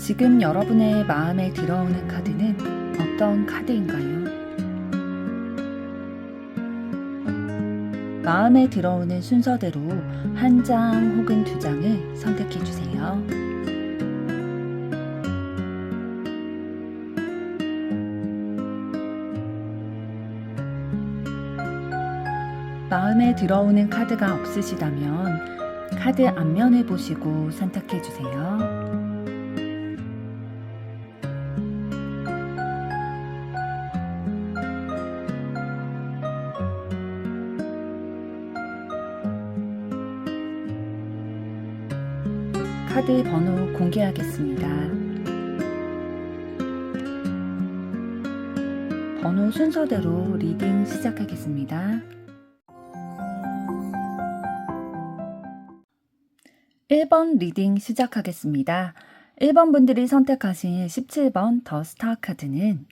지금 여러분의 마음에 들어오는 카드는 어떤 카드인가요? 마음에 들어오는 순서대로 한 장 혹은 두 장을 선택해 주세요. 마음에 들어오는 카드가 없으시다면 카드 앞면을 보시고 선택해 주세요. 카드 번호 공개하겠습니다. 번호 순서대로 리딩 시작하겠습니다. 1번 리딩 시작하겠습니다. 1번 분들이 선택하신 17번 더 스타 카드는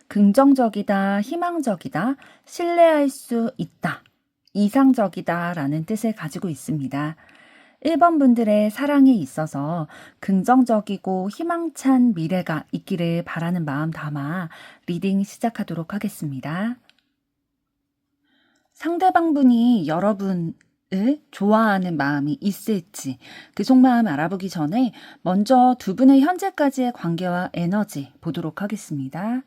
긍정적이다, 희망적이다, 신뢰할 수 있다, 이상적이다 라는 뜻을 가지고 있습니다. 1번 분들의 사랑에 있어서 긍정적이고 희망찬 미래가 있기를 바라는 마음 담아 리딩 시작하도록 하겠습니다. 상대방 분이 여러분을 좋아하는 마음이 있을지 그 속마음 알아보기 전에 먼저 두 분의 현재까지의 관계와 에너지 보도록 하겠습니다.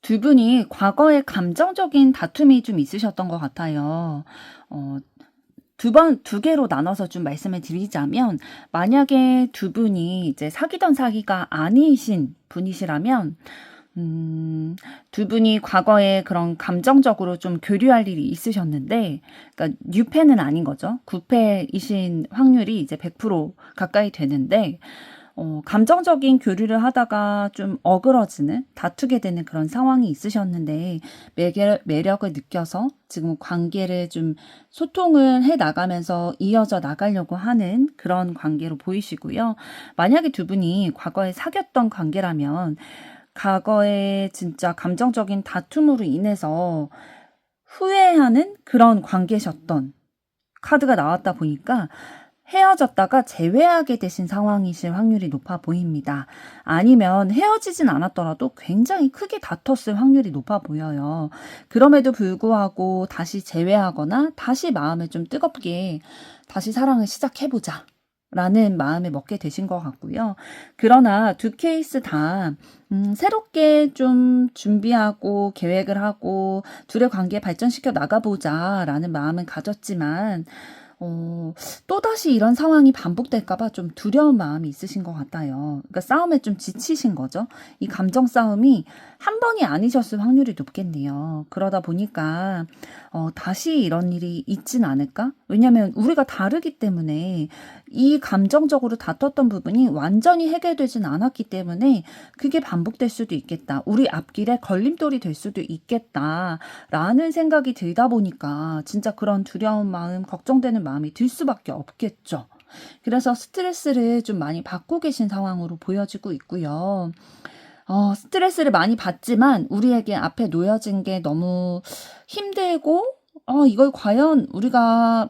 두 분이 과거에 감정적인 다툼이 좀 있으셨던 것 같아요. 두 개로 나눠서 좀 말씀을 드리자면, 만약에 두 분이 이제 사귀던 사이가 아니신 분이시라면, 두 분이 과거에 그런 감정적으로 좀 교류할 일이 있으셨는데, 그러니까 뉴패는 아닌 거죠. 구패이신 확률이 이제 100% 가까이 되는데, 감정적인 교류를 하다가 좀 어그러지는, 다투게 되는 그런 상황이 있으셨는데, 매력을 느껴서 지금 관계를 좀 소통을 해 나가면서 이어져 나가려고 하는 그런 관계로 보이시고요. 만약에 두 분이 과거에 사귀었던 관계라면, 과거에 진짜 감정적인 다툼으로 인해서 후회하는 그런 관계셨던 카드가 나왔다 보니까 헤어졌다가 재회하게 되신 상황이실 확률이 높아 보입니다. 아니면 헤어지진 않았더라도 굉장히 크게 다퉜을 확률이 높아 보여요. 그럼에도 불구하고 다시 재회하거나 다시 마음을 좀 뜨겁게 다시 사랑을 시작해보자 라는 마음을 먹게 되신 것 같고요. 그러나 두 케이스 다 새롭게 좀 준비하고 계획을 하고 둘의 관계 발전시켜 나가보자 라는 마음은 가졌지만 또다시 이런 상황이 반복될까봐 좀 두려운 마음이 있으신 것 같아요. 그러니까 싸움에 좀 지치신 거죠. 이 감정 싸움이 한 번이 아니셨을 확률이 높겠네요. 그러다 보니까 다시 이런 일이 있진 않을까? 왜냐하면 우리가 다르기 때문에 이 감정적으로 다퉜던 부분이 완전히 해결되진 않았기 때문에 그게 반복될 수도 있겠다. 우리 앞길에 걸림돌이 될 수도 있겠다라는 생각이 들다 보니까 진짜 그런 두려운 마음, 걱정되는 마음이 들 수밖에 없겠죠. 그래서 스트레스를 좀 많이 받고 계신 상황으로 보여지고 있고요. 스트레스를 많이 받지만 우리에게 앞에 놓여진 게 너무 힘들고 이걸 과연 우리가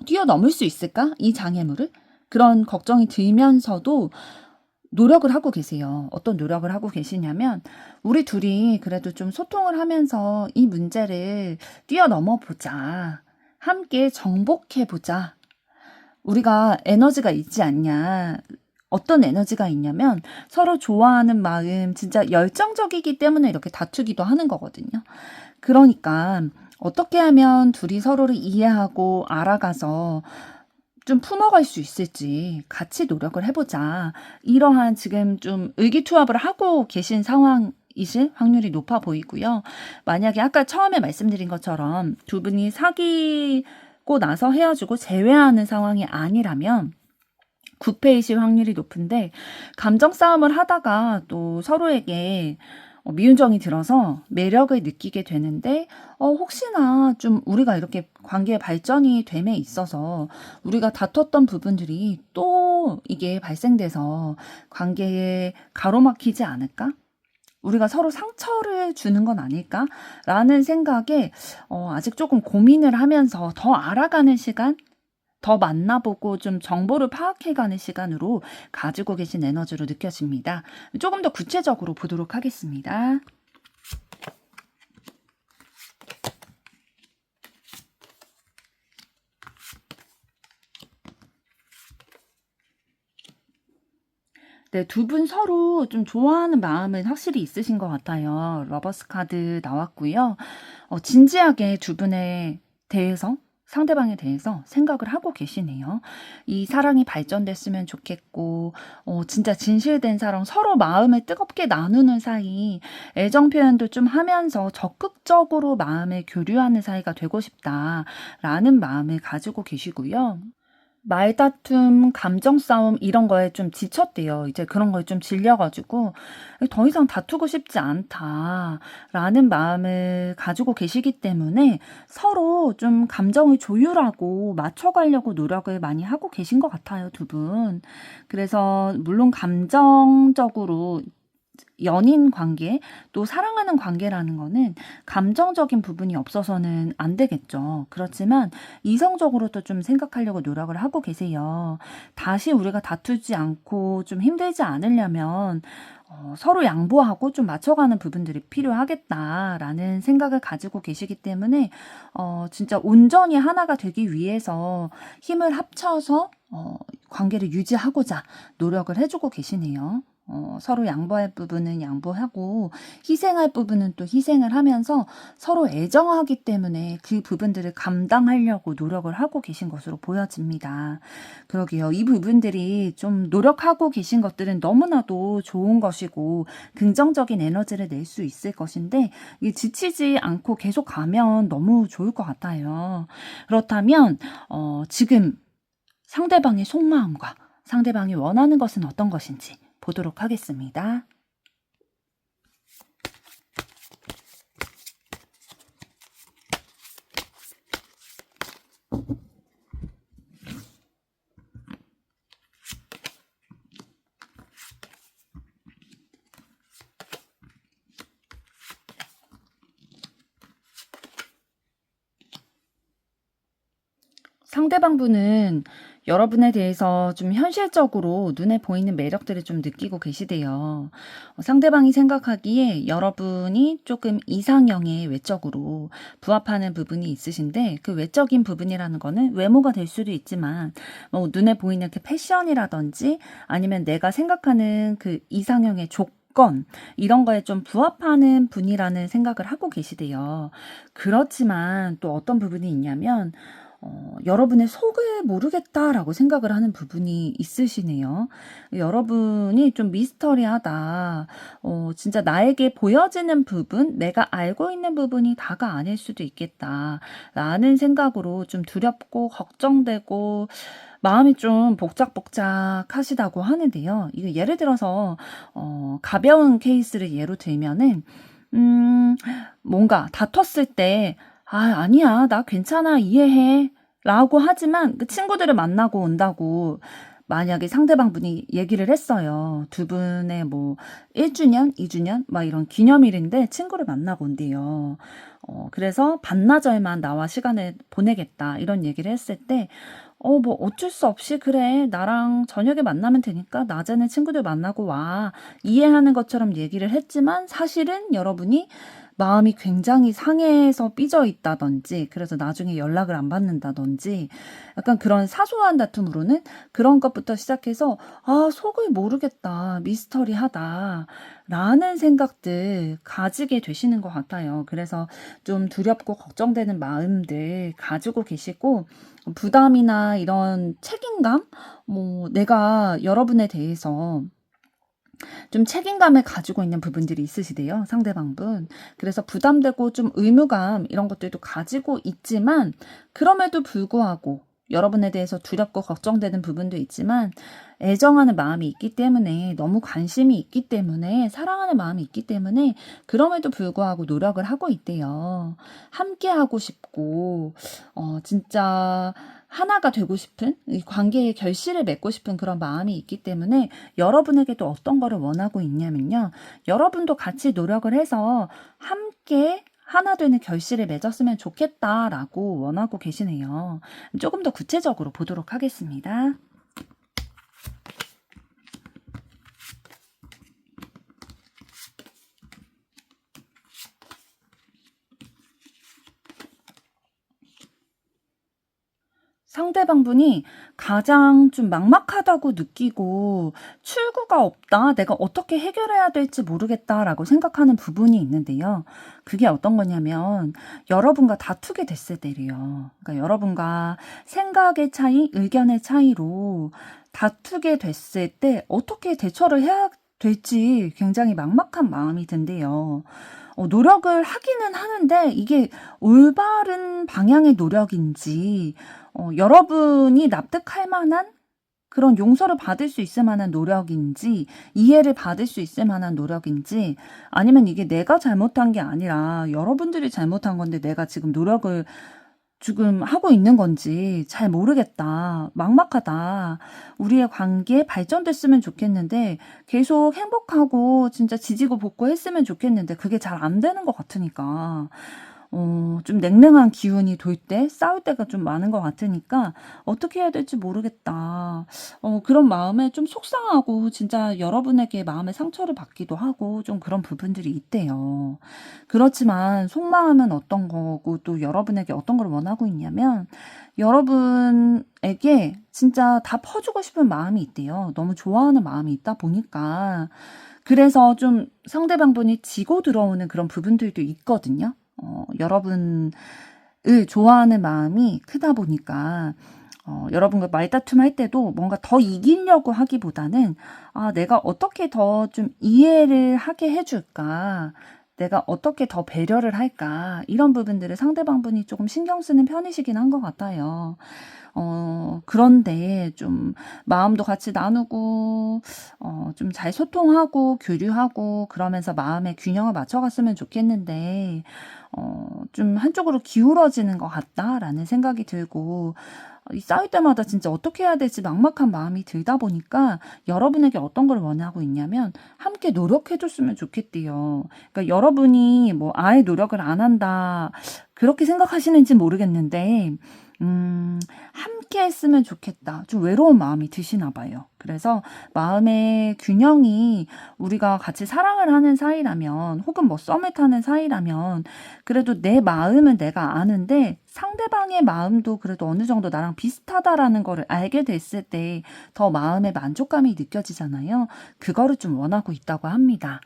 뛰어넘을 수 있을까? 이 장애물을? 그런 걱정이 들면서도 노력을 하고 계세요. 어떤 노력을 하고 계시냐면, 우리 둘이 그래도 좀 소통을 하면서 이 문제를 뛰어넘어 보자. 함께 정복해 보자. 우리가 에너지가 있지 않냐. 어떤 에너지가 있냐면 서로 좋아하는 마음, 진짜 열정적이기 때문에 이렇게 다투기도 하는 거거든요. 그러니까 어떻게 하면 둘이 서로를 이해하고 알아가서 좀 품어갈 수 있을지 같이 노력을 해보자. 이러한 지금 좀 의기투합을 하고 계신 상황이실 확률이 높아 보이고요. 만약에 아까 처음에 말씀드린 것처럼 두 분이 사귀고 나서 헤어지고 재회하는 상황이 아니라면 구패이실 확률이 높은데, 감정 싸움을 하다가 또 서로에게 미운정이 들어서 매력을 느끼게 되는데, 혹시나 좀 우리가 이렇게 관계의 발전이 됨에 있어서 우리가 다퉜던 부분들이 또 이게 발생돼서 관계에 가로막히지 않을까? 우리가 서로 상처를 주는 건 아닐까라는 생각에 아직 조금 고민을 하면서 더 알아가는 시간, 더 만나보고 좀 정보를 파악해가는 시간으로 가지고 계신 에너지로 느껴집니다. 조금 더 구체적으로 보도록 하겠습니다. 네, 두 분 서로 좀 좋아하는 마음은 확실히 있으신 것 같아요. 러버스 카드 나왔고요. 진지하게 두 분에 대해서, 상대방에 대해서 생각을 하고 계시네요. 이 사랑이 발전됐으면 좋겠고, 진짜 진실된 사랑, 서로 마음을 뜨겁게 나누는 사이, 애정 표현도 좀 하면서 적극적으로 마음을 교류하는 사이가 되고 싶다라는 마음을 가지고 계시고요. 말다툼, 감정 싸움 이런 거에 좀 지쳤대요. 이제 그런 거에 좀 질려가지고 더 이상 다투고 싶지 않다라는 마음을 가지고 계시기 때문에 서로 좀 감정을 조율하고 맞춰가려고 노력을 많이 하고 계신 것 같아요, 두 분. 그래서 물론 감정적으로 연인 관계, 또 사랑하는 관계라는 거는 감정적인 부분이 없어서는 안 되겠죠. 그렇지만 이성적으로도 좀 생각하려고 노력을 하고 계세요. 다시 우리가 다투지 않고 좀 힘들지 않으려면 서로 양보하고 좀 맞춰가는 부분들이 필요하겠다라는 생각을 가지고 계시기 때문에 진짜 온전히 하나가 되기 위해서 힘을 합쳐서 관계를 유지하고자 노력을 해주고 계시네요. 서로 양보할 부분은 양보하고 희생할 부분은 또 희생을 하면서 서로 애정하기 때문에 그 부분들을 감당하려고 노력을 하고 계신 것으로 보여집니다. 그러게요. 이 부분들이 좀 노력하고 계신 것들은 너무나도 좋은 것이고 긍정적인 에너지를 낼 수 있을 것인데 이게 지치지 않고 계속 가면 너무 좋을 것 같아요. 그렇다면 지금 상대방의 속마음과 상대방이 원하는 것은 어떤 것인지 보도록 하겠습니다. 상대방 분은 여러분에 대해서 좀 현실적으로 눈에 보이는 매력들을 좀 느끼고 계시대요. 상대방이 생각하기에 여러분이 조금 이상형의 외적으로 부합하는 부분이 있으신데, 그 외적인 부분이라는 거는 외모가 될 수도 있지만 뭐 눈에 보이는 그 패션이라든지 아니면 내가 생각하는 그 이상형의 조건, 이런 거에 좀 부합하는 분이라는 생각을 하고 계시대요. 그렇지만 또 어떤 부분이 있냐면 여러분의 속을 모르겠다라고 생각을 하는 부분이 있으시네요. 여러분이 좀 미스터리하다. 진짜 나에게 보여지는 부분, 내가 알고 있는 부분이 다가 아닐 수도 있겠다라는 생각으로 좀 두렵고 걱정되고 마음이 좀 복작복작하시다고 하는데요. 이거 예를 들어서 가벼운 케이스를 예로 들면은 뭔가 다퉜을 때 아니야. 나 괜찮아. 이해해. 라고 하지만 그 친구들을 만나고 온다고 만약에 상대방 분이 얘기를 했어요. 두 분의 뭐 1주년, 2주년 막 이런 기념일인데 친구를 만나고 온대요. 그래서 반나절만 나와 시간을 보내겠다 이런 얘기를 했을 때 뭐 어쩔 수 없이 그래. 나랑 저녁에 만나면 되니까 낮에는 친구들 만나고 와. 이해하는 것처럼 얘기를 했지만 사실은 여러분이 마음이 굉장히 상해서 삐져 있다든지 그래서 나중에 연락을 안 받는다든지 약간 그런 사소한 다툼으로는 그런 것부터 시작해서 속을 모르겠다. 미스터리하다. 라는 생각들 가지게 되시는 것 같아요. 그래서 좀 두렵고 걱정되는 마음들 가지고 계시고 부담이나 이런 책임감? 내가 여러분에 대해서 좀 책임감을 가지고 있는 부분들이 있으시대요. 상대방분. 그래서 부담되고 좀 의무감 이런 것들도 가지고 있지만 그럼에도 불구하고 여러분에 대해서 두렵고 걱정되는 부분도 있지만 애정하는 마음이 있기 때문에 너무 관심이 있기 때문에 사랑하는 마음이 있기 때문에 그럼에도 불구하고 노력을 하고 있대요. 함께 하고 싶고 진짜 하나가 되고 싶은 이 관계의 결실을 맺고 싶은 그런 마음이 있기 때문에 여러분에게도 어떤 거를 원하고 있냐면요. 여러분도 같이 노력을 해서 함께 하나 되는 결실을 맺었으면 좋겠다라고 원하고 계시네요. 조금 더 구체적으로 보도록 하겠습니다. 상대방분이 가장 좀 막막하다고 느끼고 출구가 없다, 내가 어떻게 해결해야 될지 모르겠다라고 생각하는 부분이 있는데요. 그게 어떤 거냐면 여러분과 다투게 됐을 때래요. 그러니까 여러분과 생각의 차이, 의견의 차이로 다투게 됐을 때 어떻게 대처를 해야 될지 굉장히 막막한 마음이 든대요. 노력을 하기는 하는데 이게 올바른 방향의 노력인지 여러분이 납득할 만한 그런 용서를 받을 수 있을 만한 노력인지 이해를 받을 수 있을 만한 노력인지 아니면 이게 내가 잘못한 게 아니라 여러분들이 잘못한 건데 내가 지금 노력을 지금 하고 있는 건지 잘 모르겠다. 막막하다. 우리의 관계 발전됐으면 좋겠는데 계속 행복하고 진짜 지지고 볶고 했으면 좋겠는데 그게 잘 안 되는 것 같으니까 좀 냉랭한 기운이 돌 때 싸울 때가 좀 많은 것 같으니까 어떻게 해야 될지 모르겠다. 그런 마음에 좀 속상하고 진짜 여러분에게 마음의 상처를 받기도 하고 좀 그런 부분들이 있대요. 그렇지만 속마음은 어떤 거고 또 여러분에게 어떤 걸 원하고 있냐면 여러분에게 진짜 다 퍼주고 싶은 마음이 있대요. 너무 좋아하는 마음이 있다 보니까 그래서 좀 상대방분이 지고 들어오는 그런 부분들도 있거든요. 여러분을 좋아하는 마음이 크다 보니까 여러분과 말다툼 할 때도 뭔가 더 이기려고 하기보다는 내가 어떻게 더 좀 이해를 하게 해줄까? 내가 어떻게 더 배려를 할까? 이런 부분들을 상대방분이 조금 신경 쓰는 편이시긴 한 것 같아요. 그런데 좀 마음도 같이 나누고, 좀 잘 소통하고, 교류하고, 그러면서 마음의 균형을 맞춰갔으면 좋겠는데, 좀 한쪽으로 기울어지는 것 같다라는 생각이 들고, 이 싸울 때마다 진짜 어떻게 해야 될지 막막한 마음이 들다 보니까 여러분에게 어떤 걸 원하고 있냐면 함께 노력해줬으면 좋겠대요. 그러니까 여러분이 아예 노력을 안 한다 그렇게 생각하시는지 모르겠는데 함께 했으면 좋겠다. 좀 외로운 마음이 드시나 봐요. 그래서 마음의 균형이 우리가 같이 사랑을 하는 사이라면 혹은 썸을 타는 사이라면 그래도 내 마음은 내가 아는데 상대방의 마음도 그래도 어느 정도 나랑 비슷하다라는 거를 알게 됐을 때 더 마음의 만족감이 느껴지잖아요. 그거를 좀 원하고 있다고 합니다.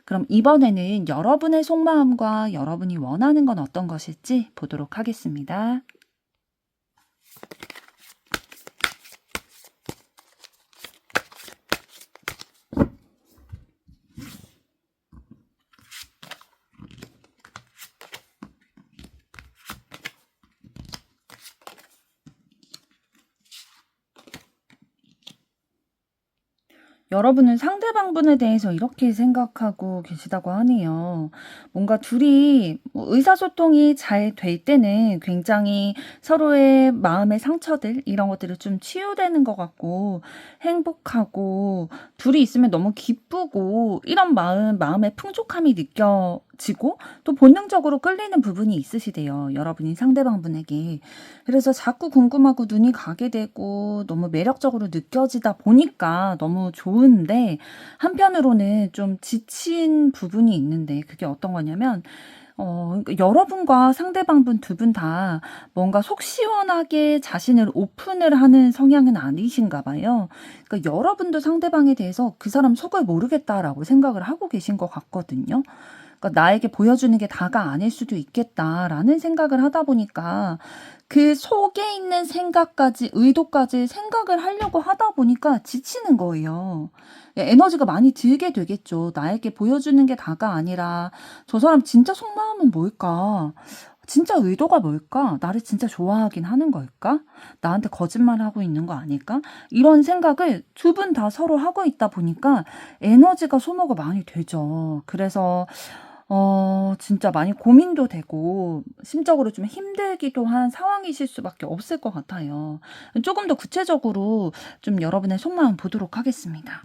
그럼 이번에는 여러분의 속마음과 여러분이 원하는 건 어떤 것일지 보도록 하겠습니다. 여러분은 상대방분에 대해서 이렇게 생각하고 계시다고 하네요. 뭔가 둘이 의사소통이 잘 될 때는 굉장히 서로의 마음의 상처들 이런 것들을 좀 치유되는 것 같고 행복하고 둘이 있으면 너무 기쁘고 이런 마음의 풍족함이 지고 또 본능적으로 끌리는 부분이 있으시대요. 여러분이 상대방분에게. 그래서 자꾸 궁금하고 눈이 가게 되고 너무 매력적으로 느껴지다 보니까 너무 좋은데 한편으로는 좀 지친 부분이 있는데 그게 어떤 거냐면 그러니까 여러분과 상대방분 두 분 다 뭔가 속 시원하게 자신을 오픈을 하는 성향은 아니신가 봐요. 그러니까 여러분도 상대방에 대해서 그 사람 속을 모르겠다라고 생각을 하고 계신 것 같거든요. 그러니까 나에게 보여주는 게 다가 아닐 수도 있겠다라는 생각을 하다 보니까 그 속에 있는 생각까지, 의도까지 생각을 하려고 하다 보니까 지치는 거예요. 에너지가 많이 들게 되겠죠. 나에게 보여주는 게 다가 아니라 저 사람 진짜 속마음은 뭘까? 진짜 의도가 뭘까? 나를 진짜 좋아하긴 하는 걸까? 나한테 거짓말하고 있는 거 아닐까? 이런 생각을 두 분 다 서로 하고 있다 보니까 에너지가 소모가 많이 되죠. 그래서 진짜 많이 고민도 되고 심적으로 좀 힘들기도 한 상황이실 수밖에 없을 것 같아요. 조금 더 구체적으로 좀 여러분의 속마음 보도록 하겠습니다.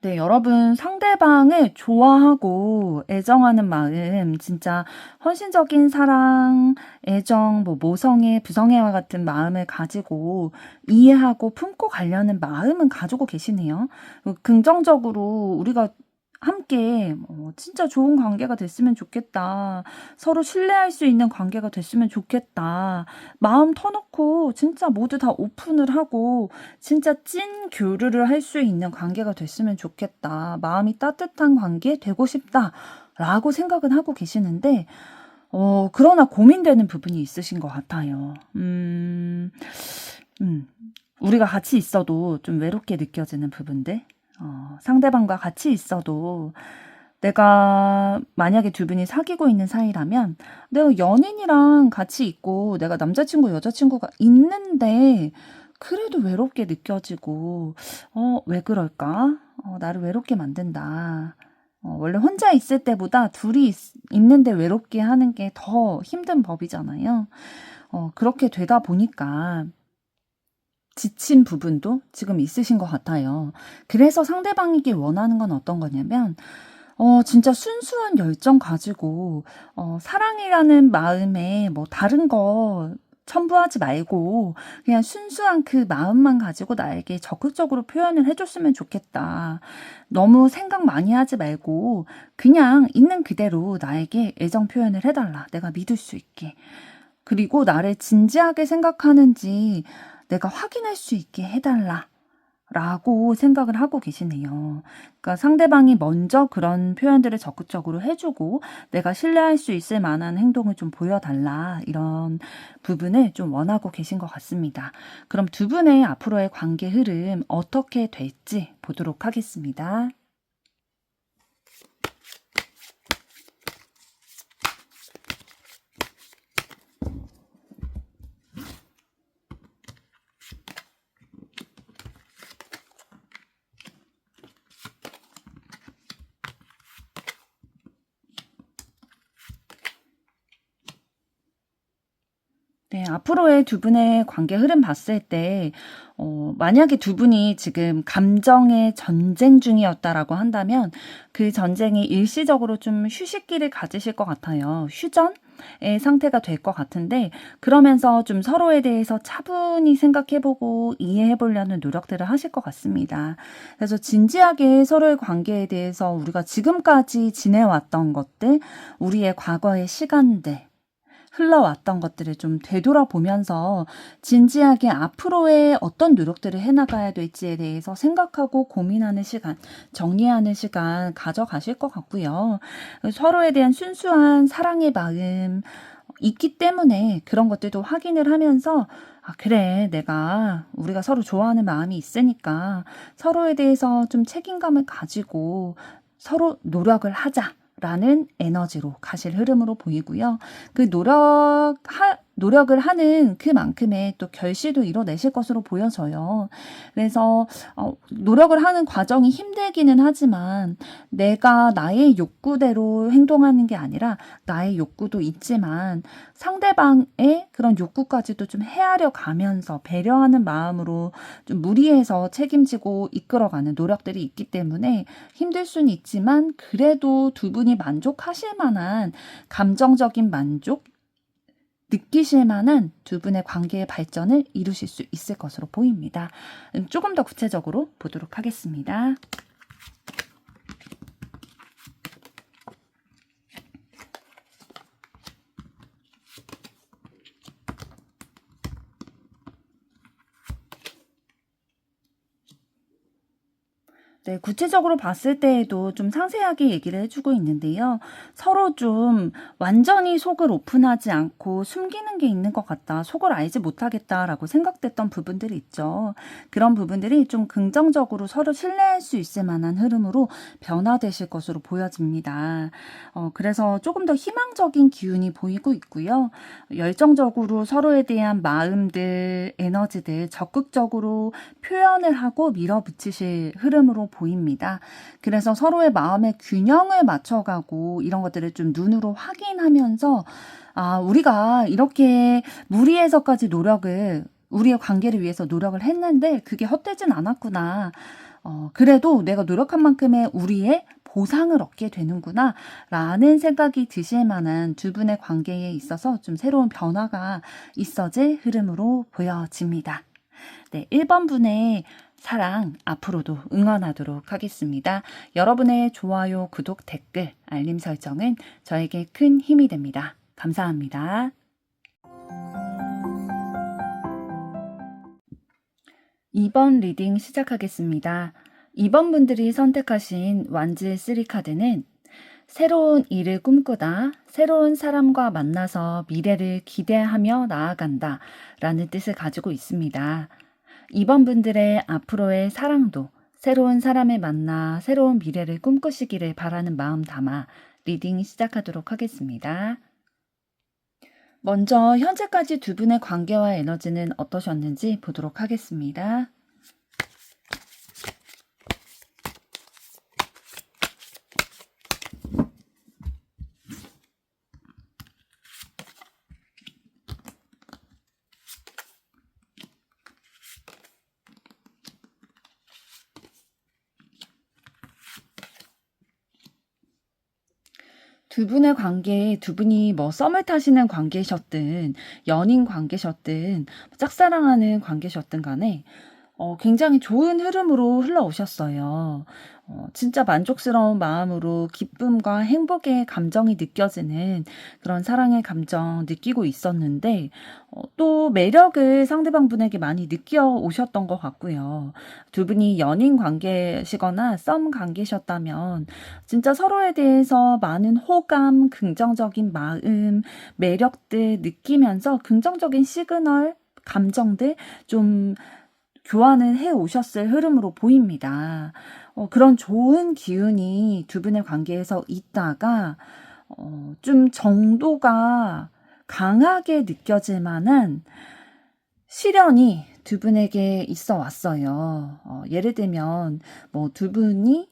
네, 여러분 상대방을 좋아하고 애정하는 마음, 진짜 헌신적인 사랑, 애정, 뭐 모성애, 부성애와 같은 마음을 가지고 이해하고 품고 가려는 마음은 가지고 계시네요. 긍정적으로 우리가 함께 진짜 좋은 관계가 됐으면 좋겠다. 서로 신뢰할 수 있는 관계가 됐으면 좋겠다. 마음 터놓고 진짜 모두 다 오픈을 하고 진짜 찐 교류를 할 수 있는 관계가 됐으면 좋겠다. 마음이 따뜻한 관계 되고 싶다. 라고 생각은 하고 계시는데, 그러나 고민되는 부분이 있으신 것 같아요. 우리가 같이 있어도 좀 외롭게 느껴지는 부분들. 상대방과 같이 있어도 내가 만약에 두 분이 사귀고 있는 사이라면 내가 연인이랑 같이 있고 내가 남자친구, 여자친구가 있는데 그래도 외롭게 느껴지고 왜 그럴까? 나를 외롭게 만든다. 원래 혼자 있을 때보다 둘이 있는데 외롭게 하는 게 더 힘든 법이잖아요. 그렇게 되다 보니까 지친 부분도 지금 있으신 것 같아요. 그래서 상대방에게 원하는 건 어떤 거냐면 진짜 순수한 열정 가지고 사랑이라는 마음에 뭐 다른 거 첨부하지 말고 그냥 순수한 그 마음만 가지고 나에게 적극적으로 표현을 해줬으면 좋겠다. 너무 생각 많이 하지 말고 그냥 있는 그대로 나에게 애정 표현을 해달라. 내가 믿을 수 있게. 그리고 나를 진지하게 생각하는지 내가 확인할 수 있게 해달라. 라고 생각을 하고 계시네요. 그러니까 상대방이 먼저 그런 표현들을 적극적으로 해주고 내가 신뢰할 수 있을 만한 행동을 좀 보여달라. 이런 부분을 좀 원하고 계신 것 같습니다. 그럼 두 분의 앞으로의 관계 흐름 어떻게 될지 보도록 하겠습니다. 네, 앞으로의 두 분의 관계 흐름 봤을 때, 만약에 두 분이 지금 감정의 전쟁 중이었다라고 한다면, 그 전쟁이 일시적으로 좀 휴식기를 가지실 것 같아요. 휴전의 상태가 될 것 같은데, 그러면서 좀 서로에 대해서 차분히 생각해보고 이해해보려는 노력들을 하실 것 같습니다. 그래서 진지하게 서로의 관계에 대해서 우리가 지금까지 지내왔던 것들, 우리의 과거의 시간들, 흘러왔던 것들을 좀 되돌아보면서 진지하게 앞으로의 어떤 노력들을 해나가야 될지에 대해서 생각하고 고민하는 시간, 정리하는 시간 가져가실 것 같고요. 서로에 대한 순수한 사랑의 마음 있기 때문에 그런 것들도 확인을 하면서 그래, 우리가 서로 좋아하는 마음이 있으니까 서로에 대해서 좀 책임감을 가지고 서로 노력을 하자. 라는 에너지로 가실 흐름으로 보이고요. 그 노력을 하는 그만큼의 또 결실도 이뤄내실 것으로 보여져요. 그래서 노력을 하는 과정이 힘들기는 하지만 내가 나의 욕구대로 행동하는 게 아니라 나의 욕구도 있지만 상대방의 그런 욕구까지도 좀 헤아려 가면서 배려하는 마음으로 좀 무리해서 책임지고 이끌어가는 노력들이 있기 때문에 힘들 수는 있지만 그래도 두 분이 만족하실 만한 감정적인 만족, 느끼실 만한 두 분의 관계의 발전을 이루실 수 있을 것으로 보입니다. 조금 더 구체적으로 보도록 하겠습니다. 네, 구체적으로 봤을 때에도 좀 상세하게 얘기를 해주고 있는데요. 서로 좀 완전히 속을 오픈하지 않고 숨기는 게 있는 것 같다. 속을 알지 못하겠다라고 생각됐던 부분들이 있죠. 그런 부분들이 좀 긍정적으로 서로 신뢰할 수 있을 만한 흐름으로 변화되실 것으로 보여집니다. 그래서 조금 더 희망적인 기운이 보이고 있고요. 열정적으로 서로에 대한 마음들, 에너지들 적극적으로 표현을 하고 밀어붙이실 흐름으로 보입니다. 그래서 서로의 마음의 균형을 맞춰가고 이런 것들을 좀 눈으로 확인하면서 우리가 이렇게 무리해서까지 우리의 관계를 위해서 노력을 했는데 그게 헛되진 않았구나. 그래도 내가 노력한 만큼의 우리의 보상을 얻게 되는구나 라는 생각이 드실 만한 두 분의 관계에 있어서 좀 새로운 변화가 있어질 흐름으로 보여집니다. 네, 1번 분의 사랑 앞으로도 응원하도록 하겠습니다. 여러분의 좋아요, 구독, 댓글, 알림 설정은 저에게 큰 힘이 됩니다. 감사합니다. 2번 리딩 시작하겠습니다. 2번 분들이 선택하신 완즈 3 카드는 새로운 일을 꿈꾸다, 새로운 사람과 만나서 미래를 기대하며 나아간다 라는 뜻을 가지고 있습니다. 2번 분들의 앞으로의 사랑도 새로운 사람을 만나 새로운 미래를 꿈꾸시기를 바라는 마음 담아 리딩 시작하도록 하겠습니다. 먼저 현재까지 두 분의 관계와 에너지는 어떠셨는지 보도록 하겠습니다. 두 분의 관계에 두 분이 뭐 썸을 타시는 관계셨든 연인 관계셨든 짝사랑하는 관계셨든 간에 굉장히 좋은 흐름으로 흘러오셨어요. 진짜 만족스러운 마음으로 기쁨과 행복의 감정이 느껴지는 그런 사랑의 감정 느끼고 있었는데 또 매력을 상대방 분에게 많이 느껴 오셨던 것 같고요. 두 분이 연인 관계시거나 썸 관계셨다면 진짜 서로에 대해서 많은 호감, 긍정적인 마음, 매력들 느끼면서 긍정적인 시그널, 감정들 좀 교환을 해 오셨을 흐름으로 보입니다. 그런 좋은 기운이 두 분의 관계에서 있다가 좀 정도가 강하게 느껴질 만한 시련이 두 분에게 있어 왔어요. 예를 들면 뭐 두 분이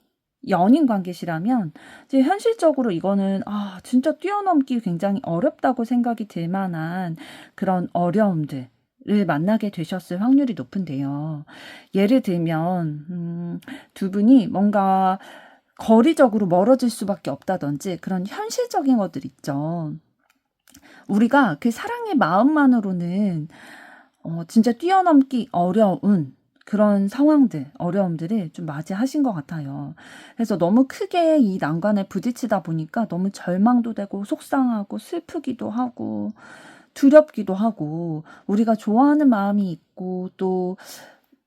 연인 관계시라면 이제 현실적으로 이거는 진짜 뛰어넘기 굉장히 어렵다고 생각이 들 만한 그런 어려움들 를 만나게 되셨을 확률이 높은데요. 예를 들면 두 분이 뭔가 거리적으로 멀어질 수밖에 없다든지 그런 현실적인 것들 있죠. 우리가 그 사랑의 마음만으로는 진짜 뛰어넘기 어려운 그런 상황들, 어려움들을 좀 맞이하신 것 같아요. 그래서 너무 크게 이 난관에 부딪히다 보니까 너무 절망도 되고 속상하고 슬프기도 하고 두렵기도 하고 우리가 좋아하는 마음이 있고 또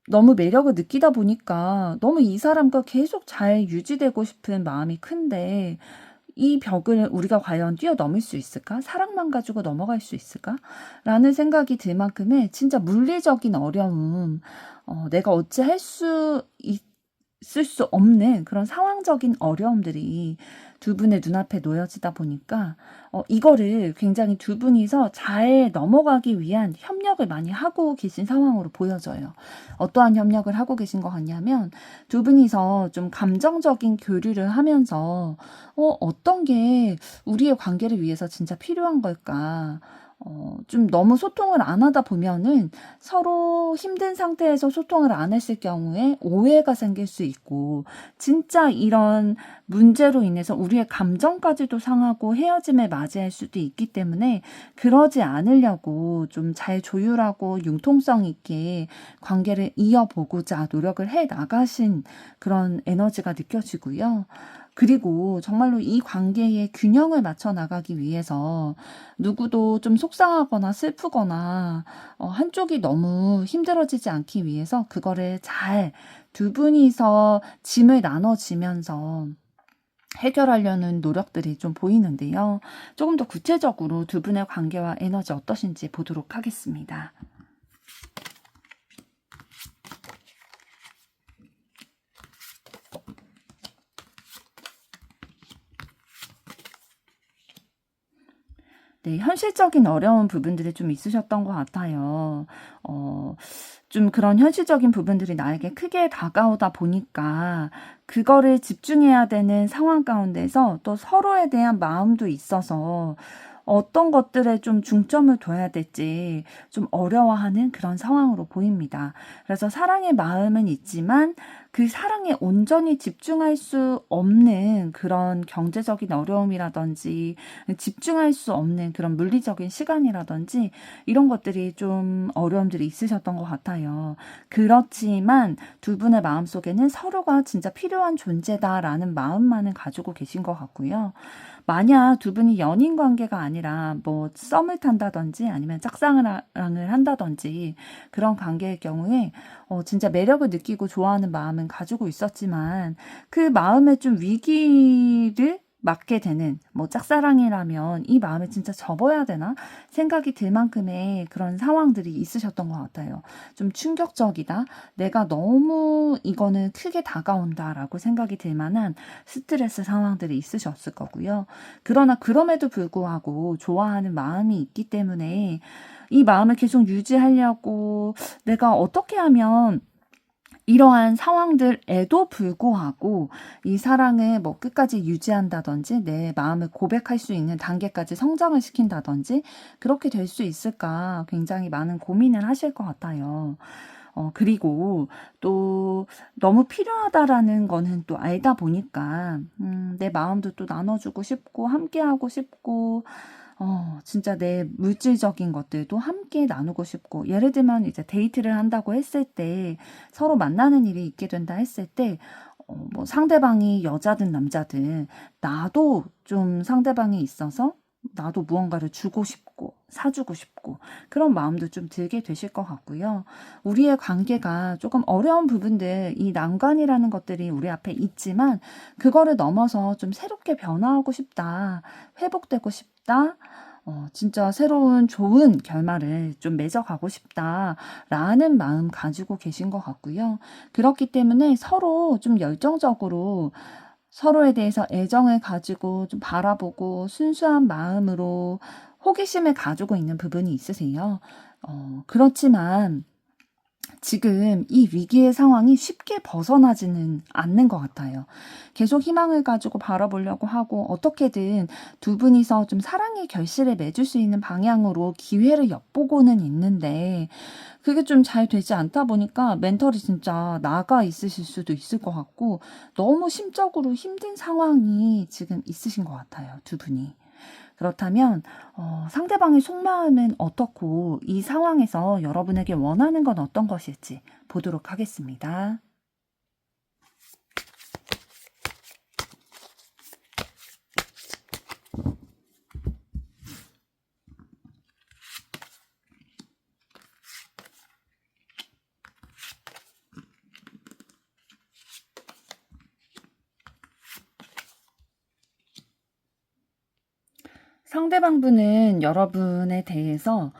너무 매력을 느끼다 보니까 너무 이 사람과 계속 잘 유지되고 싶은 마음이 큰데 이 벽을 우리가 과연 뛰어넘을 수 있을까? 사랑만 가지고 넘어갈 수 있을까? 라는 생각이 들 만큼의 진짜 물리적인 어려움, 내가 어찌 할 수 있을 수 없는 그런 상황적인 어려움들이 두 분의 눈앞에 놓여지다 보니까 이거를 굉장히 두 분이서 잘 넘어가기 위한 협력을 많이 하고 계신 상황으로 보여져요. 어떠한 협력을 하고 계신 것 같냐면 두 분이서 좀 감정적인 교류를 하면서 어떤 게 우리의 관계를 위해서 진짜 필요한 걸까? 좀 너무 소통을 안 하다 보면은 서로 힘든 상태에서 소통을 안 했을 경우에 오해가 생길 수 있고, 진짜 이런 문제로 인해서 우리의 감정까지도 상하고 헤어짐을 맞이할 수도 있기 때문에 그러지 않으려고 좀 잘 조율하고 융통성 있게 관계를 이어보고자 노력을 해 나가신 그런 에너지가 느껴지고요. 그리고 정말로 이 관계의 균형을 맞춰 나가기 위해서 누구도 좀 속상하거나 슬프거나 한쪽이 너무 힘들어지지 않기 위해서 그거를 잘 두 분이서 짐을 나눠지면서 해결하려는 노력들이 좀 보이는데요. 조금 더 구체적으로 두 분의 관계와 에너지 어떠신지 보도록 하겠습니다. 네, 현실적인 어려운 부분들이 좀 있으셨던 것 같아요. 좀 그런 현실적인 부분들이 나에게 크게 다가오다 보니까 그거를 집중해야 되는 상황 가운데서 또 서로에 대한 마음도 있어서 어떤 것들에 좀 중점을 둬야 될지 좀 어려워하는 그런 상황으로 보입니다. 그래서 사랑의 마음은 있지만 그 사랑에 온전히 집중할 수 없는 그런 경제적인 어려움이라든지 집중할 수 없는 그런 물리적인 시간이라든지 이런 것들이 좀 어려움들이 있으셨던 것 같아요. 그렇지만 두 분의 마음속에는 서로가 진짜 필요한 존재다라는 마음만은 가지고 계신 것 같고요. 만약 두 분이 연인 관계가 아니라 뭐 썸을 탄다든지 아니면 짝사랑을 한다든지 그런 관계의 경우에 진짜 매력을 느끼고 좋아하는 마음은 가지고 있었지만 그 마음에 좀 위기를 맞게 되는 뭐 짝사랑이라면 이 마음을 진짜 접어야 되나 생각이 들 만큼의 그런 상황들이 있으셨던 것 같아요. 좀 충격적이다. 내가 너무 이거는 크게 다가온다라고 생각이 들 만한 스트레스 상황들이 있으셨을 거고요. 그러나 그럼에도 불구하고 좋아하는 마음이 있기 때문에 이 마음을 계속 유지하려고 내가 어떻게 하면 이러한 상황들에도 불구하고 이 사랑을 뭐 끝까지 유지한다든지 내 마음을 고백할 수 있는 단계까지 성장을 시킨다든지 그렇게 될 수 있을까 굉장히 많은 고민을 하실 것 같아요. 그리고 또 너무 필요하다라는 거는 또 알다 보니까 내 마음도 또 나눠주고 싶고 함께하고 싶고 진짜 내 물질적인 것들도 함께 나누고 싶고, 예를 들면 이제 데이트를 한다고 했을 때, 서로 만나는 일이 있게 된다 했을 때, 뭐 상대방이 여자든 남자든, 나도 좀 상대방이 있어서, 나도 무언가를 주고 싶고, 사주고 싶고, 그런 마음도 좀 들게 되실 것 같고요. 우리의 관계가 조금 어려운 부분들, 이 난관이라는 것들이 우리 앞에 있지만, 그거를 넘어서 좀 새롭게 변화하고 싶다, 회복되고 싶다, 진짜 새로운 좋은 결말을 좀 맺어가고 싶다라는 마음 가지고 계신 것 같고요. 그렇기 때문에 서로 좀 열정적으로 서로에 대해서 애정을 가지고 좀 바라보고 순수한 마음으로 호기심을 가지고 있는 부분이 있으세요. 그렇지만 지금 이 위기의 상황이 쉽게 벗어나지는 않는 것 같아요. 계속 희망을 가지고 바라보려고 하고 어떻게든 두 분이서 좀 사랑의 결실을 맺을 수 있는 방향으로 기회를 엿보고는 있는데 그게 좀 잘 되지 않다 보니까 멘탈이 진짜 나가 있으실 수도 있을 것 같고 너무 심적으로 힘든 상황이 지금 있으신 것 같아요. 두 분이. 그렇다면 상대방의 속마음은 어떻고 이 상황에서 여러분에게 원하는 건 어떤 것일지 보도록 하겠습니다. 상대방 분은 여러분에 대해서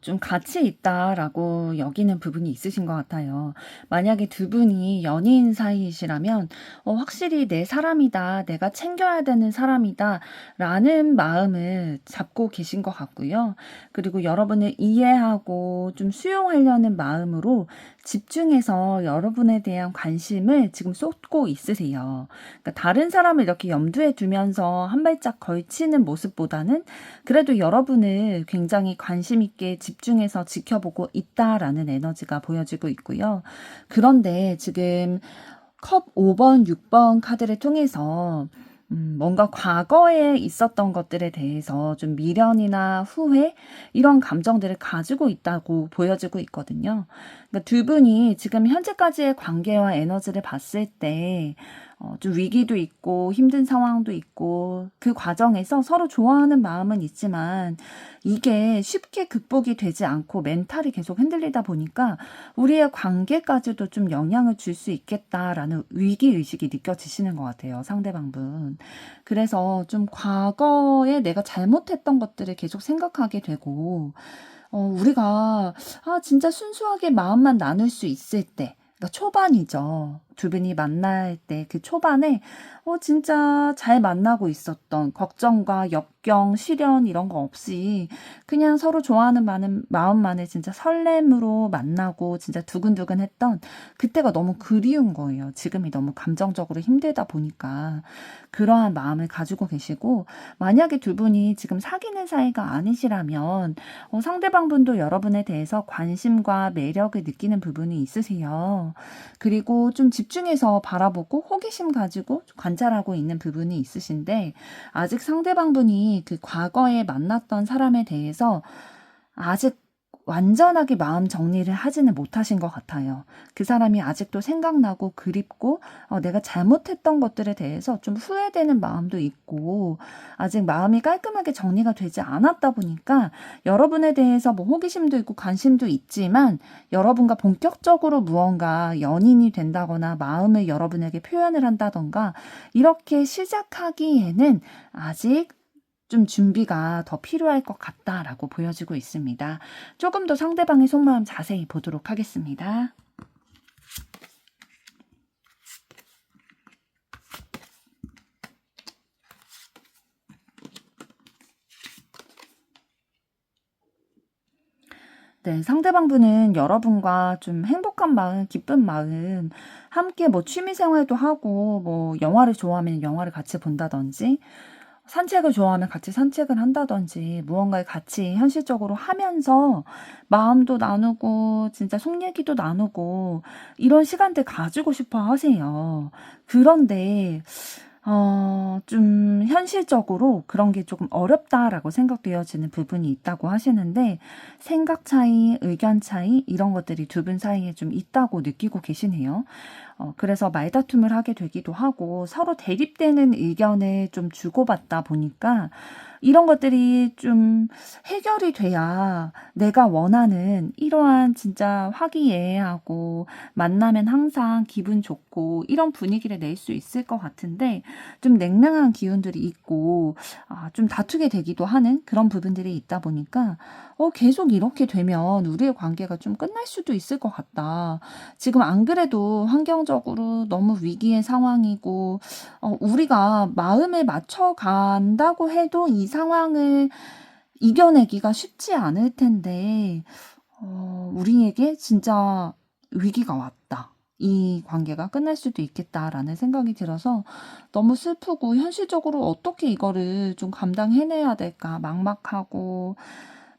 좀 가치 있다라고 여기는 부분이 있으신 것 같아요. 만약에 두 분이 연인 사이이시라면 확실히 내 사람이다, 내가 챙겨야 되는 사람이다 라는 마음을 잡고 계신 것 같고요. 그리고 여러분을 이해하고 좀 수용하려는 마음으로 집중해서 여러분에 대한 관심을 지금 쏟고 있으세요. 그러니까 다른 사람을 이렇게 염두에 두면서 한 발짝 걸치는 모습보다는 그래도 여러분을 굉장히 관심 있게 집중해서 지켜보고 있다라는 에너지가 보여지고 있고요. 그런데 지금 컵 5번, 6번 카드를 통해서 뭔가 과거에 있었던 것들에 대해서 좀 미련이나 후회 이런 감정들을 가지고 있다고 보여지고 있거든요. 그러니까 두 분이 지금 현재까지의 관계와 에너지를 봤을 때 좀 위기도 있고 힘든 상황도 있고 그 과정에서 서로 좋아하는 마음은 있지만 이게 쉽게 극복이 되지 않고 멘탈이 계속 흔들리다 보니까 우리의 관계까지도 좀 영향을 줄 수 있겠다라는 위기의식이 느껴지시는 것 같아요, 상대방분. 그래서 좀 과거에 내가 잘못했던 것들을 계속 생각하게 되고 우리가 진짜 순수하게 마음만 나눌 수 있을 때 그러니까 초반이죠. 두 분이 만날 때 그 초반에 진짜 잘 만나고 있었던 걱정과 역경, 시련 이런 거 없이 그냥 서로 좋아하는 마음만을 진짜 설렘으로 만나고 진짜 두근두근했던 그때가 너무 그리운 거예요. 지금이 너무 감정적으로 힘들다 보니까 그러한 마음을 가지고 계시고 만약에 두 분이 지금 사귀는 사이가 아니시라면 상대방분도 여러분에 대해서 관심과 매력을 느끼는 부분이 있으세요. 그리고 좀 집중해서 바라보고 호기심 가지고 관찰하고 있는 부분이 있으신데 아직 상대방분이 그 과거에 만났던 사람에 대해서 아직 완전하게 마음 정리를 하지는 못하신 것 같아요. 그 사람이 아직도 생각나고 그립고 내가 잘못했던 것들에 대해서 좀 후회되는 마음도 있고 아직 마음이 깔끔하게 정리가 되지 않았다 보니까 여러분에 대해서 뭐 호기심도 있고 관심도 있지만 여러분과 본격적으로 무언가 연인이 된다거나 마음을 여러분에게 표현을 한다던가 이렇게 시작하기에는 아직 좀 준비가 더 필요할 것 같다라고 보여지고 있습니다. 조금 더 상대방의 속마음 자세히 보도록 하겠습니다. 네, 상대방분은 여러분과 좀 행복한 마음, 기쁜 마음, 함께 뭐 취미 생활도 하고, 뭐 영화를 좋아하면 영화를 같이 본다든지, 산책을 좋아하면 같이 산책을 한다든지 무언가를 같이 현실적으로 하면서 마음도 나누고 진짜 속 얘기도 나누고 이런 시간들 가지고 싶어 하세요. 그런데 좀 현실적으로 그런 게 조금 어렵다라고 생각되어지는 부분이 있다고 하시는데 생각 차이, 의견 차이 이런 것들이 두 분 사이에 좀 있다고 느끼고 계시네요. 그래서 말다툼을 하게 되기도 하고 서로 대립되는 의견을 좀 주고받다 보니까 이런 것들이 좀 해결이 돼야 내가 원하는 이러한 진짜 화기애애하고 만나면 항상 기분 좋고 이런 분위기를 낼 수 있을 것 같은데 좀 냉랭한 기운들이 있고 좀 다투게 되기도 하는 그런 부분들이 있다 보니까 계속 이렇게 되면 우리의 관계가 좀 끝날 수도 있을 것 같다. 지금 안 그래도 환경적으로 너무 위기의 상황이고 우리가 마음을 맞춰 간다고 해도 이 상황을 이겨내기가 쉽지 않을 텐데 우리에게 진짜 위기가 왔다. 이 관계가 끝날 수도 있겠다라는 생각이 들어서 너무 슬프고 현실적으로 어떻게 이거를 좀 감당해내야 될까 막막하고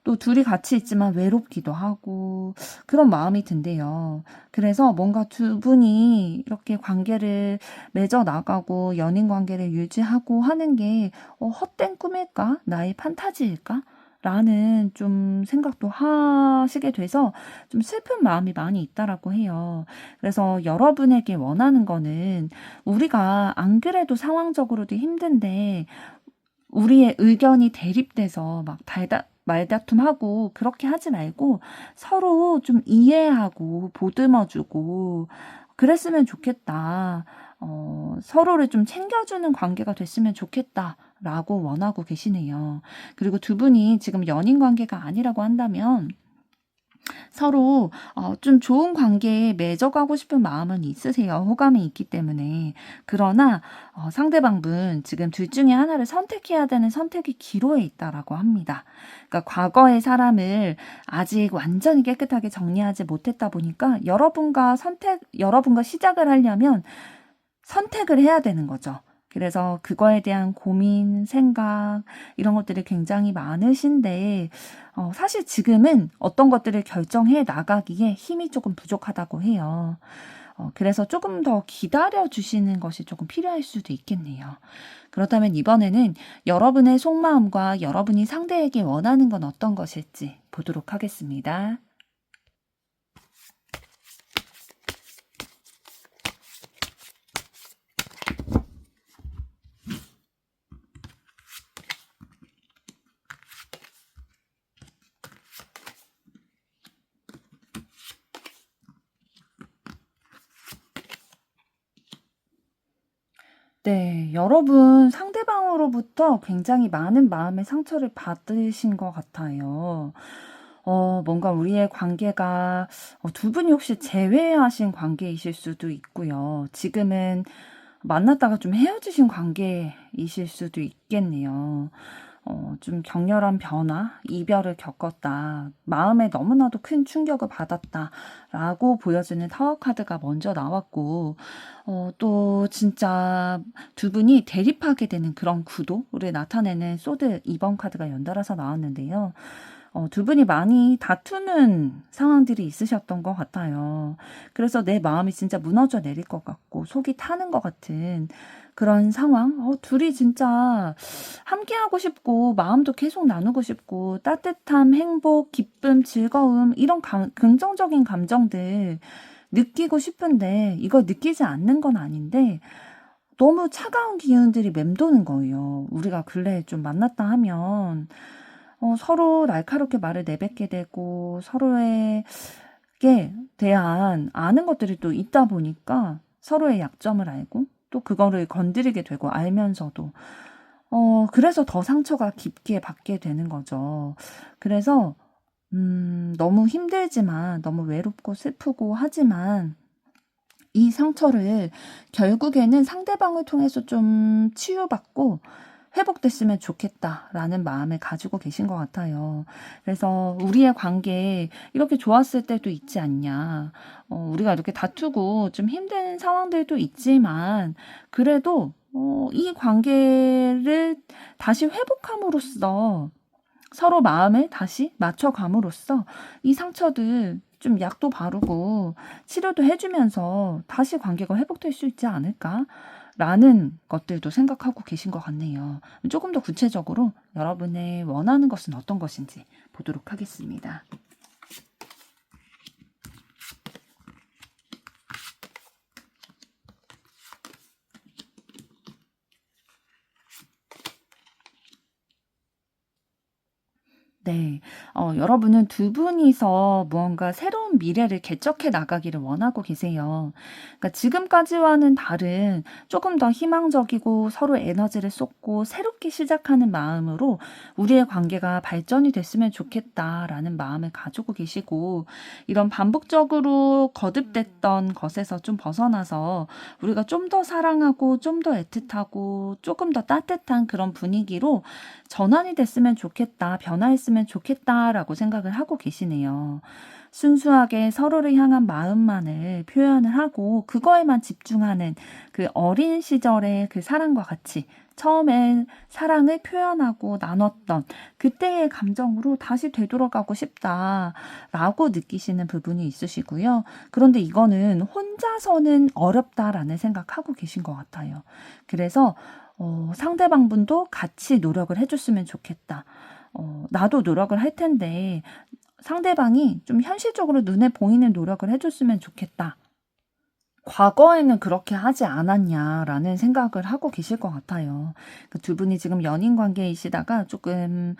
또 둘이 같이 있지만 외롭기도 하고 그런 마음이 든대요. 그래서 뭔가 두 분이 이렇게 관계를 맺어 나가고 연인 관계를 유지하고 하는 게 헛된 꿈일까? 나의 판타지일까? 라는 좀 생각도 하시게 돼서 좀 슬픈 마음이 많이 있다라고 해요. 그래서 여러분에게 원하는 거는 우리가 안 그래도 상황적으로도 힘든데 우리의 의견이 대립돼서 막 말다툼하고 그렇게 하지 말고 서로 좀 이해하고 보듬어주고 그랬으면 좋겠다. 서로를 좀 챙겨주는 관계가 됐으면 좋겠다. 라고 원하고 계시네요. 그리고 두 분이 지금 연인 관계가 아니라고 한다면 서로 좀 좋은 관계에 맺어가고 싶은 마음은 있으세요. 호감이 있기 때문에. 그러나 상대방분 지금 둘 중에 하나를 선택해야 되는 선택의 기로에 있다라고 합니다. 그러니까 과거의 사람을 아직 완전히 깨끗하게 정리하지 못했다 보니까 여러분과 시작을 하려면 선택을 해야 되는 거죠. 그래서 그거에 대한 고민, 생각 이런 것들이 굉장히 많으신데 사실 지금은 어떤 것들을 결정해 나가기에 힘이 조금 부족하다고 해요. 그래서 조금 더 기다려 주시는 것이 조금 필요할 수도 있겠네요. 그렇다면 이번에는 여러분의 속마음과 여러분이 상대에게 원하는 건 어떤 것일지 보도록 하겠습니다. 네, 여러분 상대방으로부터 굉장히 많은 마음의 상처를 받으신 것 같아요. 뭔가 우리의 관계가 두 분이 혹시 재회하신 관계이실 수도 있고요. 지금은 만났다가 좀 헤어지신 관계이실 수도 있겠네요. 좀 격렬한 변화, 이별을 겪었다. 마음에 너무나도 큰 충격을 받았다. 라고 보여지는 타워 카드가 먼저 나왔고, 또 진짜 두 분이 대립하게 되는 그런 구도를 나타내는 소드 2번 카드가 연달아서 나왔는데요. 두 분이 많이 다투는 상황들이 있으셨던 것 같아요. 그래서 내 마음이 진짜 무너져 내릴 것 같고 속이 타는 것 같은 그런 상황. 둘이 진짜 함께하고 싶고 마음도 계속 나누고 싶고 따뜻함, 행복, 기쁨, 즐거움 이런 긍정적인 감정들 느끼고 싶은데 이거 느끼지 않는 건 아닌데 너무 차가운 기운들이 맴도는 거예요. 우리가 근래에 좀 만났다 하면 서로 날카롭게 말을 내뱉게 되고 서로에게 대한 아는 것들이 또 있다 보니까 서로의 약점을 알고 또 그거를 건드리게 되고 알면서도 그래서 더 상처가 깊게 받게 되는 거죠. 그래서 너무 힘들지만 너무 외롭고 슬프고 하지만 이 상처를 결국에는 상대방을 통해서 좀 치유받고 회복됐으면 좋겠다라는 마음을 가지고 계신 것 같아요. 그래서 우리의 관계 이렇게 좋았을 때도 있지 않냐. 우리가 이렇게 다투고 좀 힘든 상황들도 있지만 그래도 이 관계를 다시 회복함으로써 서로 마음을 다시 맞춰감으로써 이 상처들 좀 약도 바르고 치료도 해주면서 다시 관계가 회복될 수 있지 않을까? 라는 것들도 생각하고 계신 것 같네요. 조금 더 구체적으로 여러분의 원하는 것은 어떤 것인지 보도록 하겠습니다. 네. 여러분은 두 분이서 무언가 새로운 미래를 개척해 나가기를 원하고 계세요. 그러니까 지금까지와는 다른 조금 더 희망적이고 서로 에너지를 쏟고 새롭게 시작하는 마음으로 우리의 관계가 발전이 됐으면 좋겠다라는 마음을 가지고 계시고 이런 반복적으로 거듭됐던 것에서 좀 벗어나서 우리가 좀 더 사랑하고 좀 더 애틋하고 조금 더 따뜻한 그런 분위기로 전환이 됐으면 좋겠다, 변화했으면 좋겠다라고 생각을 하고 계시네요. 순수하게 서로를 향한 마음만을 표현을 하고 그거에만 집중하는 그 어린 시절의 그 사랑과 같이 처음에 사랑을 표현하고 나눴던 그때의 감정으로 다시 되돌아가고 싶다라고 느끼시는 부분이 있으시고요. 그런데 이거는 혼자서는 어렵다라는 생각하고 계신 것 같아요. 그래서 상대방분도 같이 노력을 해줬으면 좋겠다. 나도 노력을 할 텐데 상대방이 좀 현실적으로 눈에 보이는 노력을 해줬으면 좋겠다. 과거에는 그렇게 하지 않았냐라는 생각을 하고 계실 것 같아요. 두 분이 지금 연인 관계이시다가 조금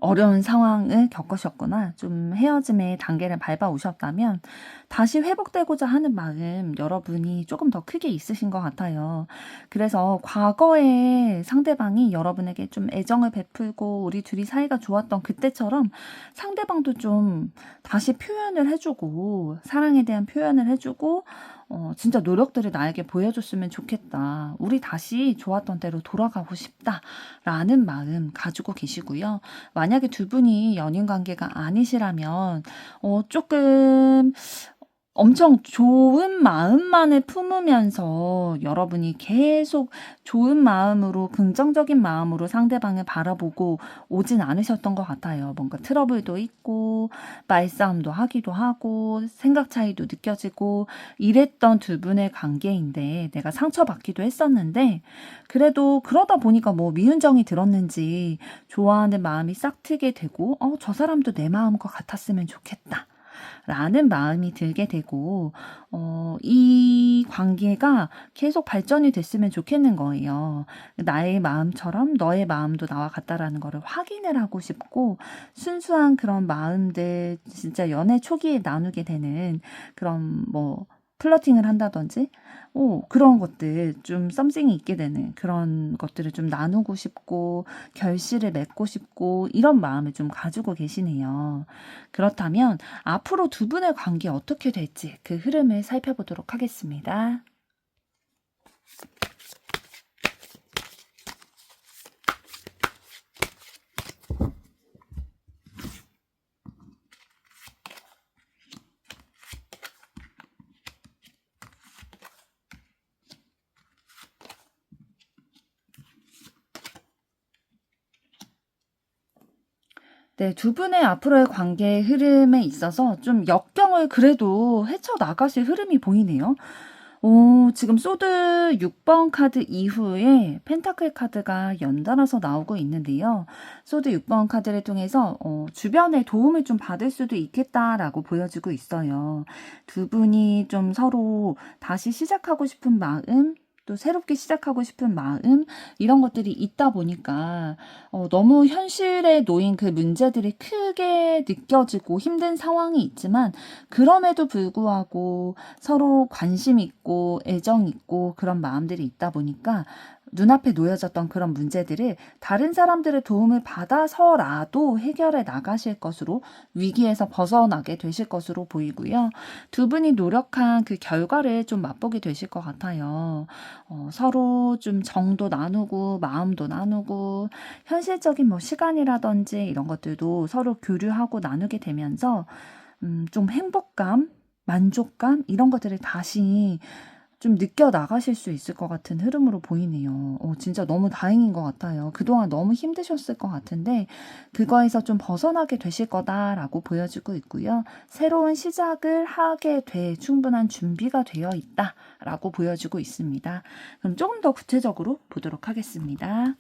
어려운 상황을 겪으셨거나 좀 헤어짐의 단계를 밟아오셨다면 다시 회복되고자 하는 마음 여러분이 조금 더 크게 있으신 것 같아요. 그래서 과거에 상대방이 여러분에게 좀 애정을 베풀고 우리 둘이 사이가 좋았던 그때처럼 상대방도 좀 다시 표현을 해주고 사랑에 대한 표현을 해주고 진짜 노력들을 나에게 보여줬으면 좋겠다. 우리 다시 좋았던 대로 돌아가고 싶다라는 마음 가지고 계시고요. 만약에 두 분이 연인 관계가 아니시라면 조금 엄청 좋은 마음만을 품으면서 여러분이 계속 좋은 마음으로 긍정적인 마음으로 상대방을 바라보고 오진 않으셨던 것 같아요. 뭔가 트러블도 있고 말싸움도 하기도 하고 생각 차이도 느껴지고 이랬던 두 분의 관계인데 내가 상처받기도 했었는데 그래도 그러다 보니까 뭐 미운정이 들었는지 좋아하는 마음이 싹 트게 되고 저 사람도 내 마음과 같았으면 좋겠다. 라는 마음이 들게 되고 이 관계가 계속 발전이 됐으면 좋겠는 거예요. 나의 마음처럼 너의 마음도 나와 같다라는 거를 확인을 하고 싶고 순수한 그런 마음들 진짜 연애 초기에 나누게 되는 그런 뭐 플러팅을 한다든지 그런 것들 좀 썸씽이 있게 되는 그런 것들을 좀 나누고 싶고 결실을 맺고 싶고 이런 마음을 좀 가지고 계시네요. 그렇다면 앞으로 두 분의 관계 어떻게 될지 그 흐름을 살펴보도록 하겠습니다. 네, 두 분의 앞으로의 관계 흐름에 있어서 좀 역경을 그래도 헤쳐나가실 흐름이 보이네요. 지금 소드 6번 카드 이후에 펜타클 카드가 연달아서 나오고 있는데요. 소드 6번 카드를 통해서 주변의 도움을 좀 받을 수도 있겠다라고 보여지고 있어요. 두 분이 좀 서로 다시 시작하고 싶은 마음, 또 새롭게 시작하고 싶은 마음 이런 것들이 있다 보니까 너무 현실에 놓인 그 문제들이 크게 느껴지고 힘든 상황이 있지만 그럼에도 불구하고 서로 관심 있고 애정 있고 그런 마음들이 있다 보니까 눈앞에 놓여졌던 그런 문제들을 다른 사람들의 도움을 받아서라도 해결해 나가실 것으로 위기에서 벗어나게 되실 것으로 보이고요. 두 분이 노력한 그 결과를 좀 맛보게 되실 것 같아요. 서로 좀 정도 나누고 마음도 나누고 현실적인 뭐 시간이라든지 이런 것들도 서로 교류하고 나누게 되면서 좀 행복감, 만족감 이런 것들을 다시 좀 느껴나가실 수 있을 것 같은 흐름으로 보이네요. 진짜 너무 다행인 것 같아요. 그동안 너무 힘드셨을 것 같은데 그거에서 좀 벗어나게 되실 거다라고 보여지고 있고요. 새로운 시작을 하게 될 충분한 준비가 되어 있다라고 보여지고 있습니다. 그럼 조금 더 구체적으로 보도록 하겠습니다.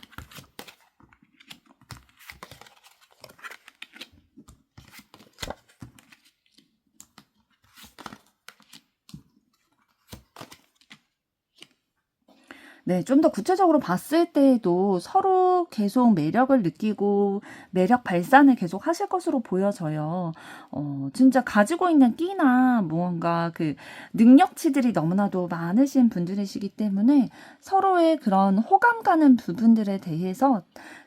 네, 좀 더 구체적으로 봤을 때에도 서로 계속 매력을 느끼고 매력 발산을 계속 하실 것으로 보여져요. 진짜 가지고 있는 끼나 무언가 그 능력치들이 너무나도 많으신 분들이시기 때문에 서로의 그런 호감 가는 부분들에 대해서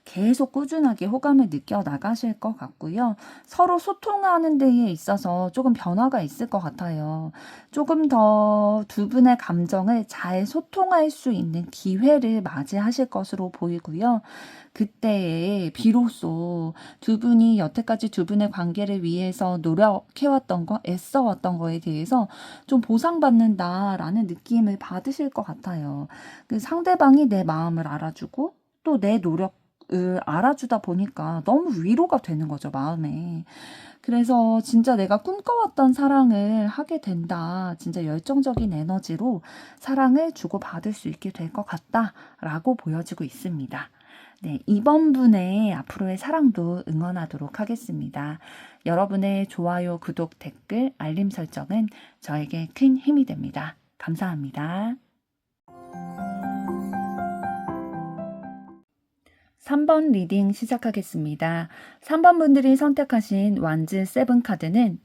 계속 꾸준하게 호감을 느껴 나가실 것 같고요. 서로 소통하는 데에 있어서 조금 변화가 있을 것 같아요. 조금 더 두 분의 감정을 잘 소통할 수 있는 기회를 맞이하실 것으로 보이고요. 그때에 비로소 두 분이 여태까지 두 분의 관계를 위해서 노력해왔던 거, 애써왔던 거에 대해서 좀 보상받는다라는 느낌을 받으실 것 같아요. 그 상대방이 내 마음을 알아주고 또 내 노력을 알아주다 보니까 너무 위로가 되는 거죠, 마음에. 그래서 진짜 내가 꿈꿔왔던 사랑을 하게 된다. 진짜 열정적인 에너지로 사랑을 주고받을 수 있게 될 것 같다라고 보여지고 있습니다. 네, 이번 분의 앞으로의 사랑도 응원하도록 하겠습니다. 여러분의 좋아요, 구독, 댓글, 알림 설정은 저에게 큰 힘이 됩니다. 감사합니다. 3번 리딩 시작하겠습니다. 3번 분들이 선택하신 완즈 7 카드는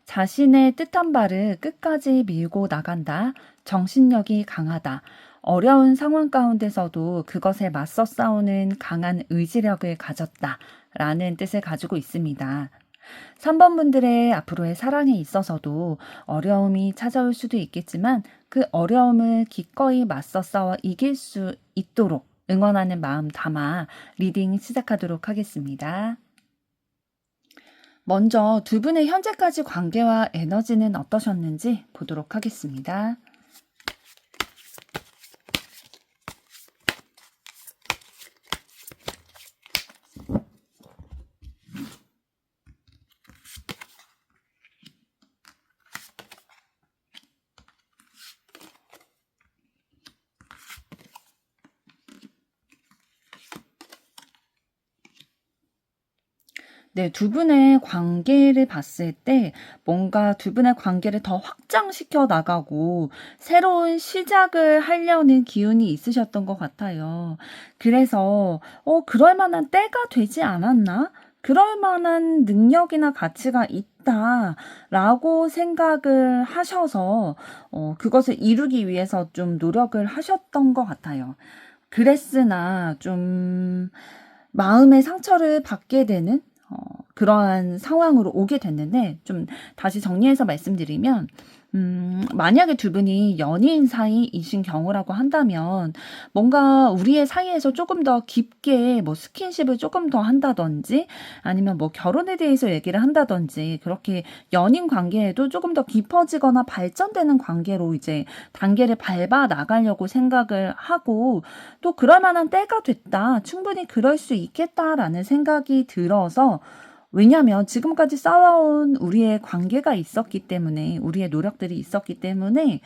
자신의 뜻한 바를 끝까지 밀고 나간다. 정신력이 강하다. 어려운 상황 가운데서도 그것에 맞서 싸우는 강한 의지력을 가졌다. 라는 뜻을 가지고 있습니다. 3번 분들의 앞으로의 사랑에 있어서도 어려움이 찾아올 수도 있겠지만 그 어려움을 기꺼이 맞서 싸워 이길 수 있도록 응원하는 마음 담아 리딩 시작하도록 하겠습니다. 먼저 두 분의 현재까지 관계와 에너지는 어떠셨는지 보도록 하겠습니다. 네, 두 분의 관계를 봤을 때 뭔가 두 분의 관계를 더 확장시켜 나가고 새로운 시작을 하려는 기운이 있으셨던 것 같아요. 그래서 그럴 만한 때가 되지 않았나? 그럴 만한 능력이나 가치가 있다라고 생각을 하셔서 그것을 이루기 위해서 좀 노력을 하셨던 것 같아요. 그랬으나 좀 마음의 상처를 받게 되는 그러한 상황으로 오게 됐는데, 좀 다시 정리해서 말씀드리면, 만약에 두 분이 연인 사이이신 경우라고 한다면, 뭔가 우리의 사이에서 조금 더 깊게 뭐 스킨십을 조금 더 한다든지, 아니면 뭐 결혼에 대해서 얘기를 한다든지, 그렇게 연인 관계에도 조금 더 깊어지거나 발전되는 관계로 이제 단계를 밟아 나가려고 생각을 하고, 또 그럴 만한 때가 됐다. 충분히 그럴 수 있겠다라는 생각이 들어서, 왜냐하면 지금까지 쌓아온 우리의 관계가 있었기 때문에, 우리의 노력들이 있었기 때문에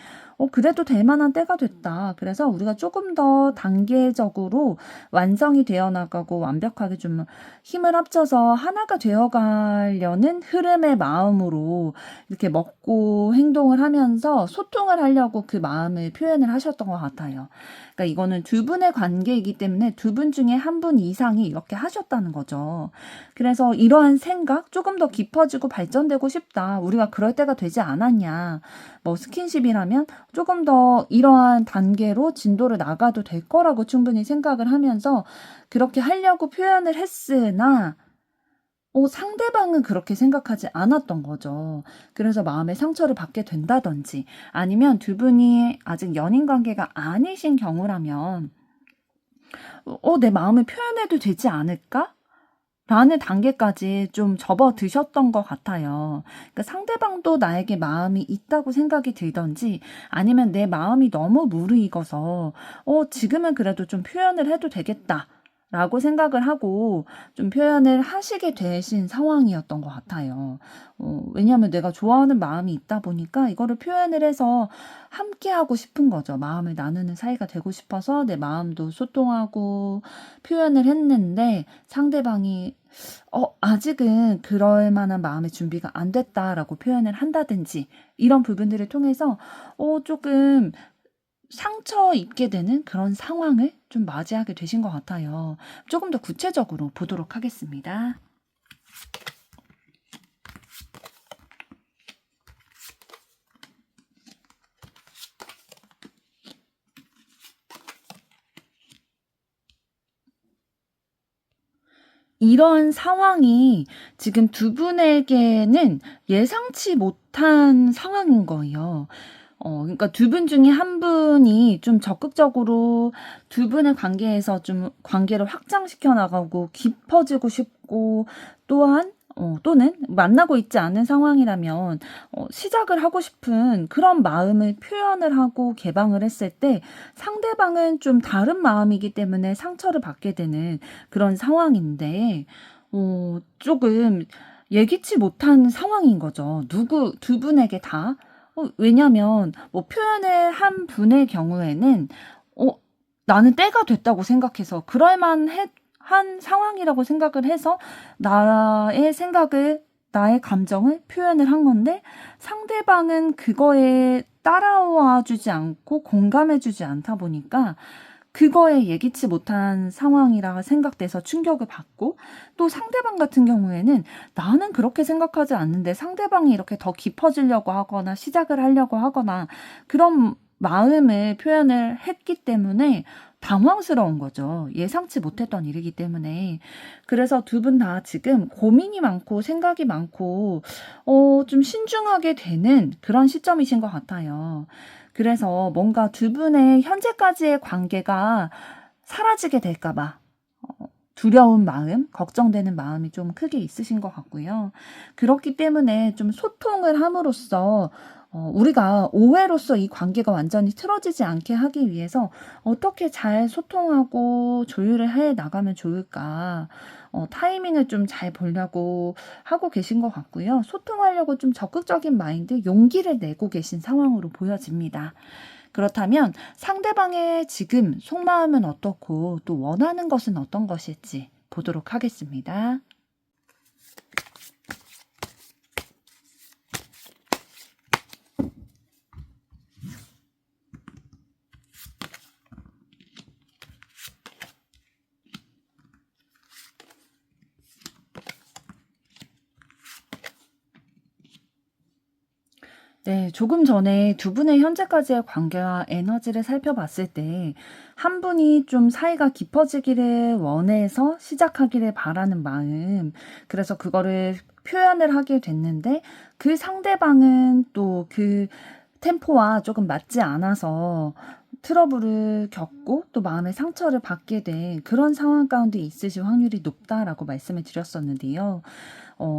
그래도 될 만한 때가 됐다. 그래서 우리가 조금 더 단계적으로 완성이 되어 나가고 완벽하게 좀 힘을 합쳐서 하나가 되어 가려는 흐름의 마음으로 이렇게 먹고 행동을 하면서 소통을 하려고 그 마음을 표현을 하셨던 것 같아요. 그러니까 이거는 두 분의 관계이기 때문에 두 분 중에 한 분 이상이 이렇게 하셨다는 거죠. 그래서 이러한 생각, 조금 더 깊어지고 발전되고 싶다. 우리가 그럴 때가 되지 않았냐. 뭐 스킨십이라면 조금 더 이러한 단계로 진도를 나가도 될 거라고 충분히 생각을 하면서 그렇게 하려고 표현을 했으나 상대방은 그렇게 생각하지 않았던 거죠. 그래서 마음의 상처를 받게 된다든지 아니면 두 분이 아직 연인 관계가 아니신 경우라면 내 마음을 표현해도 되지 않을까? 라는 단계까지 좀 접어드셨던 것 같아요. 그러니까 상대방도 나에게 마음이 있다고 생각이 들던지 아니면 내 마음이 너무 무르익어서 지금은 그래도 좀 표현을 해도 되겠다. 라고 생각을 하고 좀 표현을 하시게 되신 상황이었던 것 같아요. 왜냐하면 내가 좋아하는 마음이 있다 보니까 이거를 표현을 해서 함께 하고 싶은 거죠. 마음을 나누는 사이가 되고 싶어서 내 마음도 소통하고 표현을 했는데 상대방이 아직은 그럴 만한 마음의 준비가 안 됐다라고 표현을 한다든지 이런 부분들을 통해서 조금 상처 입게 되는 그런 상황을 좀 맞이하게 되신 것 같아요. 조금 더 구체적으로 보도록 하겠습니다. 이런 상황이 지금 두 분에게는 예상치 못한 상황인 거예요. 그러니까 두 분 중에 한 분이 좀 적극적으로 두 분의 관계에서 좀 관계를 확장시켜 나가고 깊어지고 싶고 또한 또는 만나고 있지 않은 상황이라면 시작을 하고 싶은 그런 마음을 표현을 하고 개방을 했을 때 상대방은 좀 다른 마음이기 때문에 상처를 받게 되는 그런 상황인데 조금 예기치 못한 상황인 거죠. 두 분에게 다. 왜냐면 뭐 표현을 한 분의 경우에는 나는 때가 됐다고 생각해서 한 상황이라고 생각을 해서 나의 생각을 나의 감정을 표현을 한 건데 상대방은 그거에 따라와 주지 않고 공감해 주지 않다 보니까 그거에 예기치 못한 상황이라 생각돼서 충격을 받고, 또 상대방 같은 경우에는 나는 그렇게 생각하지 않는데 상대방이 이렇게 더 깊어지려고 하거나 시작을 하려고 하거나 그런 마음을 표현을 했기 때문에 당황스러운 거죠. 예상치 못했던 일이기 때문에. 그래서 두 분 다 지금 고민이 많고 생각이 많고 좀 신중하게 되는 그런 시점이신 것 같아요. 그래서 뭔가 두 분의 현재까지의 관계가 사라지게 될까 봐 두려운 마음, 걱정되는 마음이 좀 크게 있으신 것 같고요. 그렇기 때문에 좀 소통을 함으로써 우리가 오해로서 이 관계가 완전히 틀어지지 않게 하기 위해서 어떻게 잘 소통하고 조율을 해 나가면 좋을까, 타이밍을 좀 잘 보려고 하고 계신 것 같고요. 소통하려고 좀 적극적인 마인드, 용기를 내고 계신 상황으로 보여집니다. 그렇다면 상대방의 지금 속마음은 어떻고 또 원하는 것은 어떤 것일지 보도록 하겠습니다. 네, 조금 전에 두 분의 현재까지의 관계와 에너지를 살펴봤을 때, 한 분이 좀 사이가 깊어지기를 원해서 시작하기를 바라는 마음, 그래서 그거를 표현을 하게 됐는데, 그 상대방은 또 그 템포와 조금 맞지 않아서 트러블을 겪고 또 마음의 상처를 받게 된 그런 상황 가운데 있으실 확률이 높다라고 말씀을 드렸었는데요.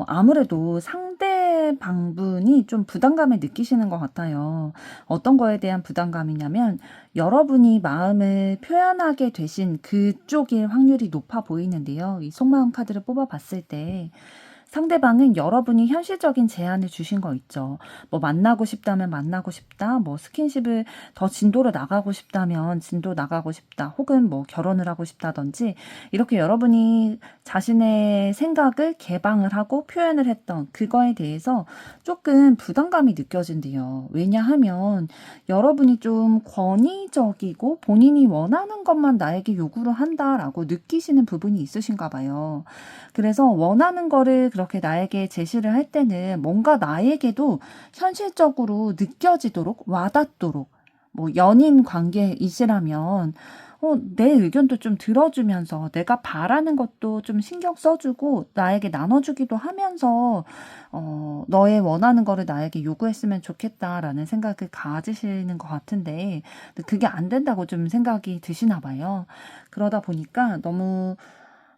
아무래도 상대방분이 좀 부담감을 느끼시는 것 같아요. 어떤 거에 대한 부담감이냐면, 여러분이 마음을 표현하게 되신 그쪽일 확률이 높아 보이는데요. 이 속마음 카드를 뽑아봤을 때, 상대방은 여러분이 현실적인 제안을 주신 거 있죠. 뭐 만나고 싶다면 만나고 싶다. 뭐 스킨십을 더 진도로 나가고 싶다면 진도 나가고 싶다. 혹은 뭐 결혼을 하고 싶다든지 이렇게 여러분이 자신의 생각을 개방을 하고 표현을 했던 그거에 대해서 조금 부담감이 느껴진대요. 왜냐하면 여러분이 좀 권위적이고 본인이 원하는 것만 나에게 요구를 한다라고 느끼시는 부분이 있으신가 봐요. 그래서 원하는 거를 그렇게 나에게 제시를 할 때는 뭔가 나에게도 현실적으로 느껴지도록 와닿도록, 뭐 연인 관계이시라면 내 의견도 좀 들어주면서 내가 바라는 것도 좀 신경 써주고 나에게 나눠주기도 하면서 너의 원하는 거를 나에게 요구했으면 좋겠다라는 생각을 가지시는 것 같은데, 그게 안 된다고 좀 생각이 드시나 봐요. 그러다 보니까 너무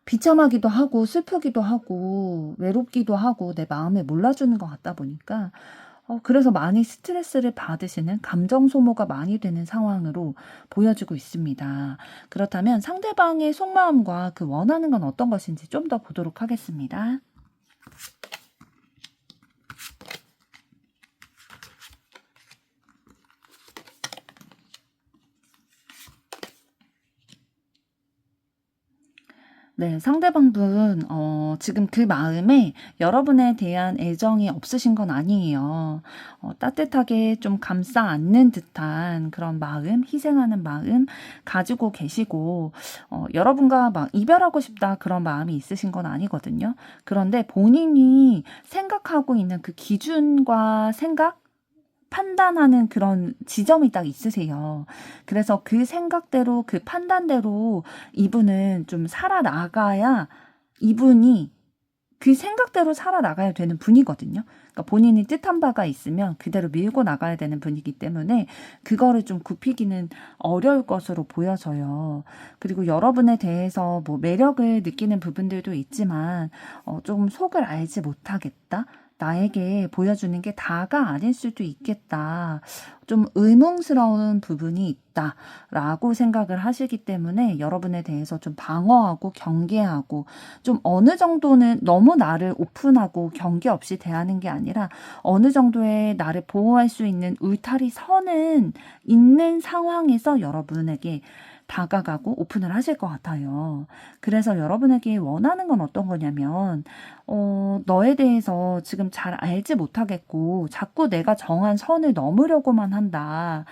비참하기도 하고 슬프기도 하고 외롭기도 하고 내 마음을 몰라주는 것 같다 보니까 그래서 많이 스트레스를 받으시는, 감정 소모가 많이 되는 상황으로 보여지고 있습니다. 그렇다면 상대방의 속마음과 그 원하는 건 어떤 것인지 좀 더 보도록 하겠습니다. 네, 상대방분, 지금 그 마음에 여러분에 대한 애정이 없으신 건 아니에요. 따뜻하게 좀 감싸 안는 듯한 그런 마음, 희생하는 마음 가지고 계시고, 여러분과 막 이별하고 싶다 그런 마음이 있으신 건 아니거든요. 그런데 본인이 생각하고 있는 그 기준과 생각, 판단하는 그런 지점이 딱 있으세요. 그래서 그 생각대로 그 판단대로 이분은 좀 살아나가야, 이분이 그 생각대로 살아나가야 되는 분이거든요. 그러니까 본인이 뜻한 바가 있으면 그대로 밀고 나가야 되는 분이기 때문에 그거를 좀 굽히기는 어려울 것으로 보여져요. 그리고 여러분에 대해서 뭐 매력을 느끼는 부분들도 있지만 조금 속을 알지 못하겠다. 나에게 보여주는 게 다가 아닐 수도 있겠다. 좀 의문스러운 부분이 있다라고 생각을 하시기 때문에 여러분에 대해서 좀 방어하고 경계하고, 좀 어느 정도는 너무 나를 오픈하고 경계 없이 대하는 게 아니라 어느 정도의 나를 보호할 수 있는 울타리 선은 있는 상황에서 여러분에게 다가가고 오픈을 하실 것 같아요. 그래서 여러분에게 원하는 건 어떤 거냐면 너에 대해서 지금 잘 알지 못하겠고, 자꾸 내가 정한 선을 넘으려고만 한다.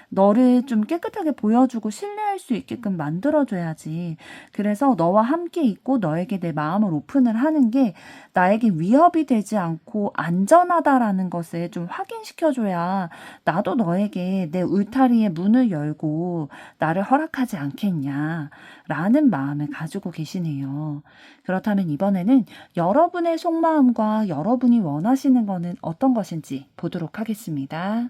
너를 좀 깨끗하게 보여주고 신뢰할 수 있게끔 만들어줘야지. 그래서 너와 함께 있고 너에게 내 마음을 오픈을 하는 게 나에게 위협이 되지 않고 안전하다라는 것을 좀 확인시켜줘야 나도 너에게 내 울타리의 문을 열고 나를 허락하지 않겠냐. 라는 마음을 가지고 계시네요. 그렇다면 이번에는 여러분의 속마음과 여러분이 원하시는 것은 어떤 것인지 보도록 하겠습니다.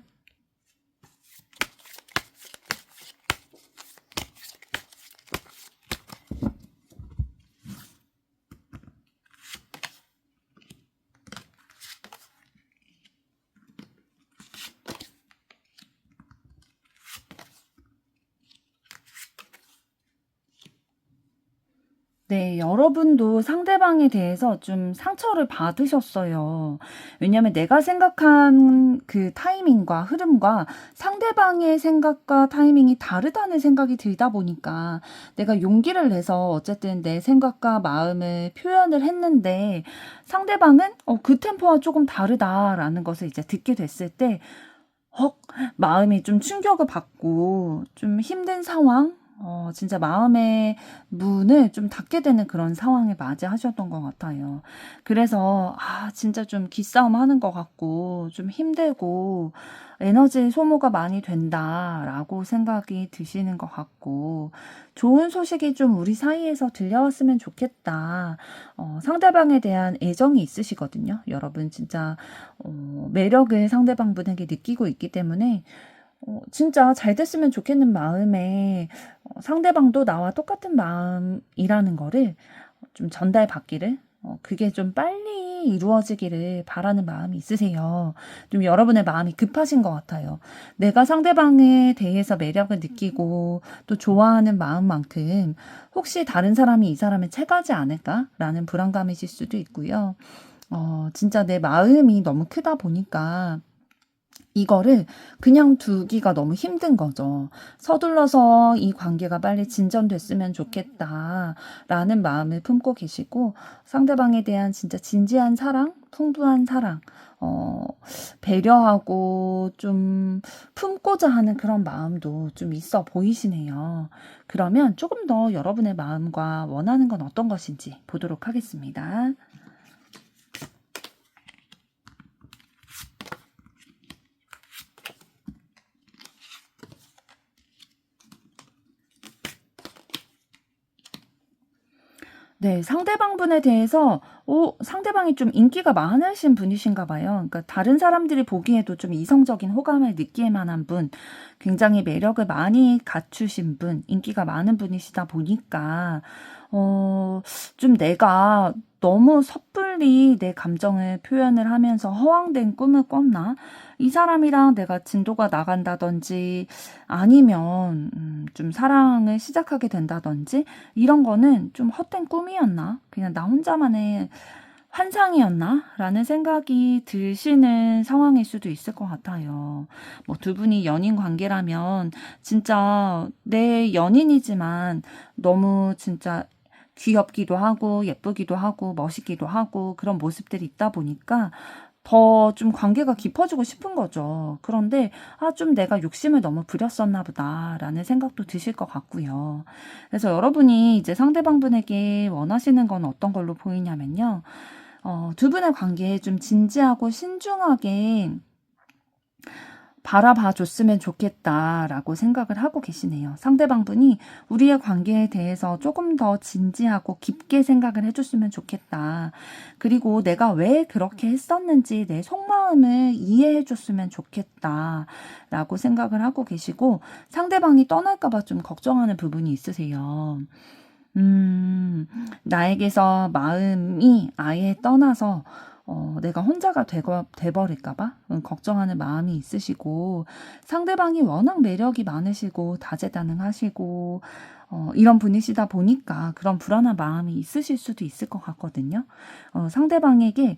네, 여러분도 상대방에 대해서 좀 상처를 받으셨어요. 왜냐하면 내가 생각한 그 타이밍과 흐름과 상대방의 생각과 타이밍이 다르다는 생각이 들다 보니까 내가 용기를 내서 어쨌든 내 생각과 마음을 표현을 했는데 상대방은 그 템포와 조금 다르다라는 것을 이제 듣게 됐을 때 마음이 좀 충격을 받고 좀 힘든 상황, 진짜 마음의 문을 좀 닫게 되는 그런 상황에 맞이하셨던 것 같아요. 그래서, 진짜 좀 기싸움 하는 것 같고, 좀 힘들고, 에너지 소모가 많이 된다라고 생각이 드시는 것 같고, 좋은 소식이 좀 우리 사이에서 들려왔으면 좋겠다. 상대방에 대한 애정이 있으시거든요. 여러분 진짜, 매력을 상대방분에게 느끼고 있기 때문에, 진짜 잘 됐으면 좋겠는 마음에 상대방도 나와 똑같은 마음이라는 거를 좀 전달받기를 그게 좀 빨리 이루어지기를 바라는 마음이 있으세요. 좀 여러분의 마음이 급하신 것 같아요. 내가 상대방에 대해서 매력을 느끼고 또 좋아하는 마음만큼 혹시 다른 사람이 이 사람을 채가지 않을까라는 불안감이실 수도 있고요. 진짜 내 마음이 너무 크다 보니까 이거를 그냥 두기가 너무 힘든 거죠. 서둘러서 이 관계가 빨리 진전됐으면 좋겠다라는 마음을 품고 계시고 상대방에 대한 진짜 진지한 사랑, 풍부한 사랑, 배려하고 좀 품고자 하는 그런 마음도 좀 있어 보이시네요. 그러면 조금 더 여러분의 마음과 원하는 건 어떤 것인지 보도록 하겠습니다. 네, 상대방분에 대해서 상대방이 좀 인기가 많으신 분이신가 봐요. 그러니까 다른 사람들이 보기에도 좀 이성적인 호감을 느낄 만한 분, 굉장히 매력을 많이 갖추신 분, 인기가 많은 분이시다 보니까 좀 내가 너무 섣불리 내 감정을 표현을 하면서 허황된 꿈을 꿨나? 이 사람이랑 내가 진도가 나간다든지 아니면 좀 사랑을 시작하게 된다든지 이런 거는 좀 헛된 꿈이었나? 그냥 나 혼자만의 환상이었나? 라는 생각이 드시는 상황일 수도 있을 것 같아요. 뭐 두 분이 연인 관계라면 진짜 내 연인이지만 너무 진짜 귀엽기도 하고 예쁘기도 하고 멋있기도 하고 그런 모습들이 있다 보니까 더 좀 관계가 깊어지고 싶은 거죠. 그런데 좀 내가 욕심을 너무 부렸었나 보다라는 생각도 드실 것 같고요. 그래서 여러분이 이제 상대방분에게 원하시는 건 어떤 걸로 보이냐면요. 두 분의 관계에 좀 진지하고 신중하게 바라봐 줬으면 좋겠다라고 생각을 하고 계시네요. 상대방분이 우리의 관계에 대해서 조금 더 진지하고 깊게 생각을 해줬으면 좋겠다. 그리고 내가 왜 그렇게 했었는지 내 속마음을 이해해 줬으면 좋겠다라고 생각을 하고 계시고 상대방이 떠날까봐 좀 걱정하는 부분이 있으세요. 나에게서 마음이 아예 떠나서 내가 혼자가 돼버릴까봐 걱정하는 마음이 있으시고 상대방이 워낙 매력이 많으시고 다재다능하시고 이런 분이시다 보니까 그런 불안한 마음이 있으실 수도 있을 것 같거든요. 상대방에게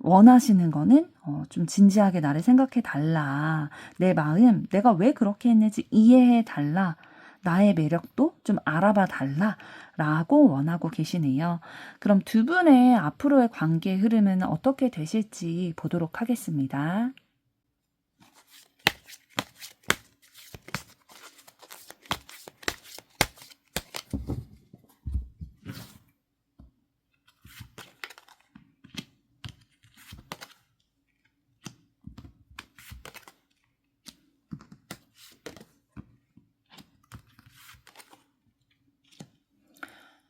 원하시는 거는 좀 진지하게 나를 생각해 달라. 내 마음, 내가 왜 그렇게 했는지 이해해 달라. 나의 매력도 좀 알아봐 달라 라고 원하고 계시네요. 그럼 두 분의 앞으로의 관계 흐름은 어떻게 되실지 보도록 하겠습니다.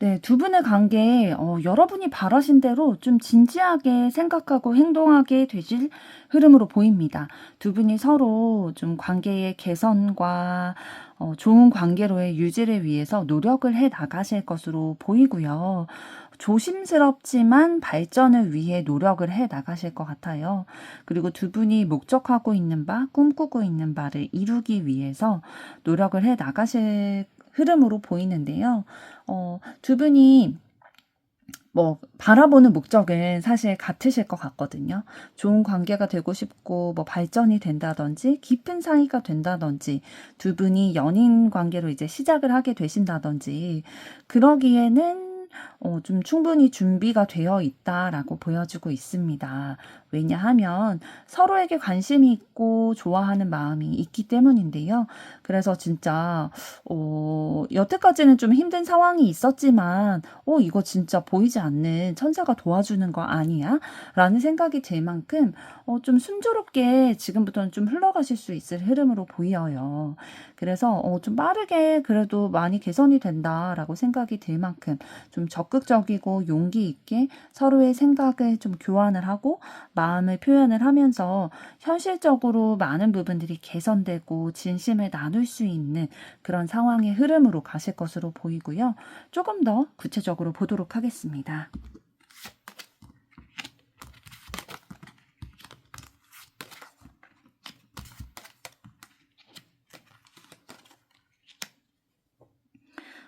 네, 두 분의 관계, 여러분이 바라신 대로 좀 진지하게 생각하고 행동하게 되실 흐름으로 보입니다. 두 분이 서로 좀 관계의 개선과 좋은 관계로의 유지를 위해서 노력을 해 나가실 것으로 보이고요. 조심스럽지만 발전을 위해 노력을 해 나가실 것 같아요. 그리고 두 분이 목적하고 있는 바, 꿈꾸고 있는 바를 이루기 위해서 노력을 해 나가실 흐름으로 보이는데요. 두 분이 뭐 바라보는 목적은 사실 같으실 것 같거든요. 좋은 관계가 되고 싶고 뭐 발전이 된다든지 깊은 사이가 된다든지 두 분이 연인 관계로 이제 시작을 하게 되신다든지 그러기에는 좀 충분히 준비가 되어 있다라고 보여주고 있습니다. 왜냐하면 서로에게 관심이 있고 좋아하는 마음이 있기 때문인데요. 그래서 진짜 여태까지는 좀 힘든 상황이 있었지만 이거 진짜 보이지 않는 천사가 도와주는 거 아니야? 라는 생각이 들 만큼 좀 순조롭게 지금부터는 좀 흘러가실 수 있을 흐름으로 보여요. 그래서 좀 빠르게 그래도 많이 개선이 된다라고 생각이 들 만큼 좀 적극적이고 용기 있게 서로의 생각을 좀 교환을 하고 마음을 표현을 하면서 현실적으로 많은 부분들이 개선되고 진심을 나눌 수 있는 그런 상황의 흐름으로 가실 것으로 보이고요. 조금 더 구체적으로 보도록 하겠습니다.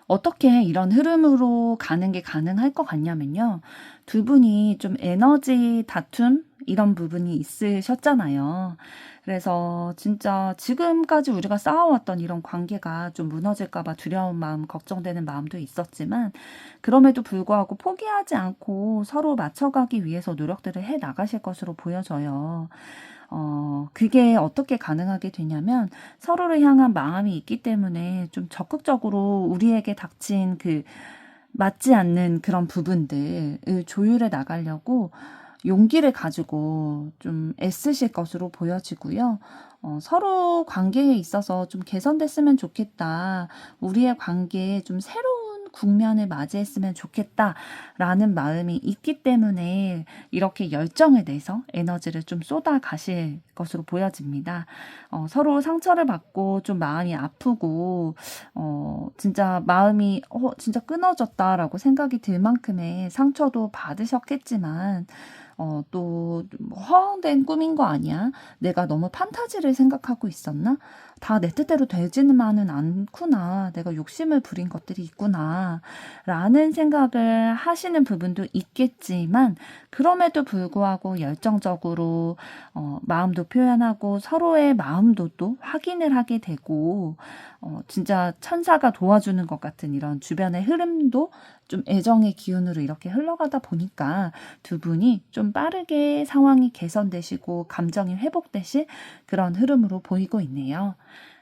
어떻게 이런 흐름으로 가는 게 가능할 것 같냐면요. 두 분이 좀 에너지 다툼 이런 부분이 있으셨잖아요. 그래서 진짜 지금까지 우리가 쌓아왔던 이런 관계가 좀 무너질까 봐 두려운 마음, 걱정되는 마음도 있었지만 그럼에도 불구하고 포기하지 않고 서로 맞춰가기 위해서 노력들을 해 나가실 것으로 보여져요. 그게 어떻게 가능하게 되냐면 서로를 향한 마음이 있기 때문에 좀 적극적으로 우리에게 닥친 그 맞지 않는 그런 부분들을 조율해 나가려고 용기를 가지고 좀 애쓰실 것으로 보여지고요. 서로 관계에 있어서 좀 개선됐으면 좋겠다. 우리의 관계에 좀 새로운 국면을 맞이했으면 좋겠다라는 마음이 있기 때문에 이렇게 열정을 내서 에너지를 좀 쏟아 가실 것으로 보여집니다. 서로 상처를 받고 좀 마음이 아프고 진짜 마음이 진짜 끊어졌다라고 생각이 들 만큼의 상처도 받으셨겠지만 또 허황된 꿈인 거 아니야? 내가 너무 판타지를 생각하고 있었나? 다 내 뜻대로 되지만은 않구나. 내가 욕심을 부린 것들이 있구나. 라는 생각을 하시는 부분도 있겠지만 그럼에도 불구하고 열정적으로 마음도 표현하고 서로의 마음도 또 확인을 하게 되고 진짜 천사가 도와주는 것 같은 이런 주변의 흐름도 좀 애정의 기운으로 이렇게 흘러가다 보니까 두 분이 좀 빠르게 상황이 개선되시고 감정이 회복되실 그런 흐름으로 보이고 있네요.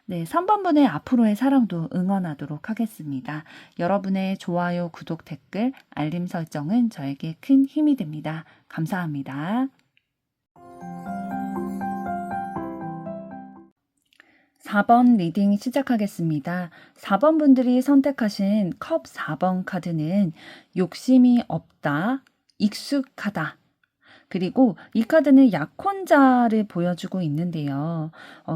네, 3번 분의 앞으로의 사랑도 응원하도록 하겠습니다. 여러분의 좋아요, 구독, 댓글, 알림 설정은 저에게 큰 힘이 됩니다. 감사합니다. 4번 리딩 시작하겠습니다. 4번 분들이 선택하신 컵 4번 카드는 욕심이 없다, 익숙하다. 그리고 이 카드는 약혼자를 보여주고 있는데요.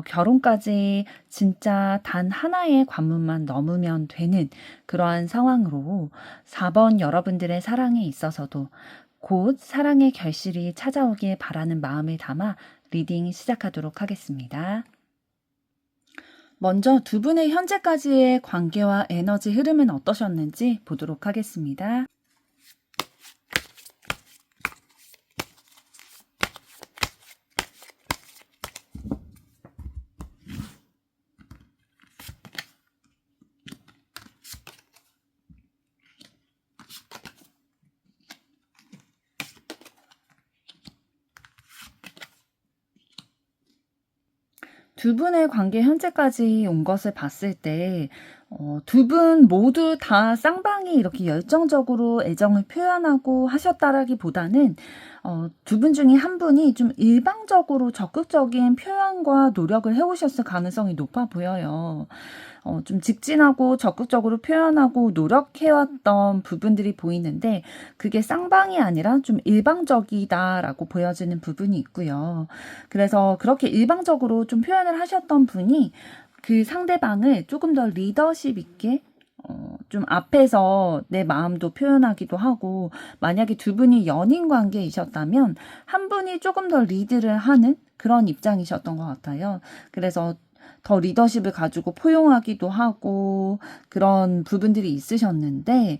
결혼까지 진짜 단 하나의 관문만 넘으면 되는 그러한 상황으로 4번 여러분들의 사랑에 있어서도 곧 사랑의 결실이 찾아오길 바라는 마음을 담아 리딩 시작하도록 하겠습니다. 먼저 두 분의 현재까지의 관계와 에너지 흐름은 어떠셨는지 보도록 하겠습니다. 두 분의 관계 현재까지 온 것을 봤을 때, 두 분 모두 다 쌍방이 이렇게 열정적으로 애정을 표현하고 하셨다라기보다는, 두 분 중에 한 분이 좀 일방적으로 적극적인 표현과 노력을 해오셨을 가능성이 높아 보여요. 좀 직진하고 적극적으로 표현하고 노력해왔던 부분들이 보이는데 그게 쌍방이 아니라 좀 일방적이다라고 보여지는 부분이 있고요. 그래서 그렇게 일방적으로 좀 표현을 하셨던 분이 그 상대방을 조금 더 리더십 있게 좀 앞에서 내 마음도 표현하기도 하고, 만약에 두 분이 연인 관계이셨다면 한 분이 조금 더 리드를 하는 그런 입장이셨던 것 같아요. 그래서 더 리더십을 가지고 포용하기도 하고 그런 부분들이 있으셨는데,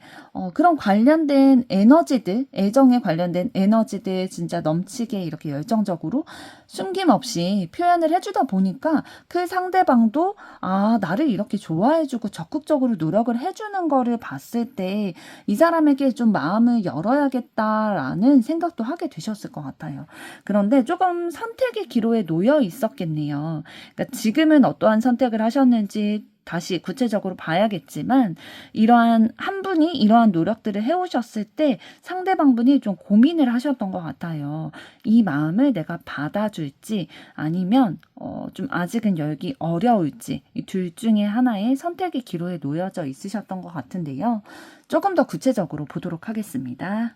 그런 관련된 에너지들, 애정에 관련된 에너지들 진짜 넘치게 이렇게 열정적으로 숨김없이 표현을 해주다 보니까 그 상대방도 나를 이렇게 좋아해주고 적극적으로 노력을 해주는 거를 봤을 때 이 사람에게 좀 마음을 열어야겠다라는 생각도 하게 되셨을 것 같아요. 그런데 조금 선택의 기로에 놓여 있었겠네요. 그러니까 지금은 어떠한 선택을 하셨는지 다시 구체적으로 봐야겠지만, 이러한 한 분이 이러한 노력들을 해오셨을 때 상대방 분이 좀 고민을 하셨던 것 같아요. 이 마음을 내가 받아줄지 아니면 좀 아직은 열기 어려울지, 이 둘 중에 하나의 선택의 기로에 놓여져 있으셨던 것 같은데요. 조금 더 구체적으로 보도록 하겠습니다.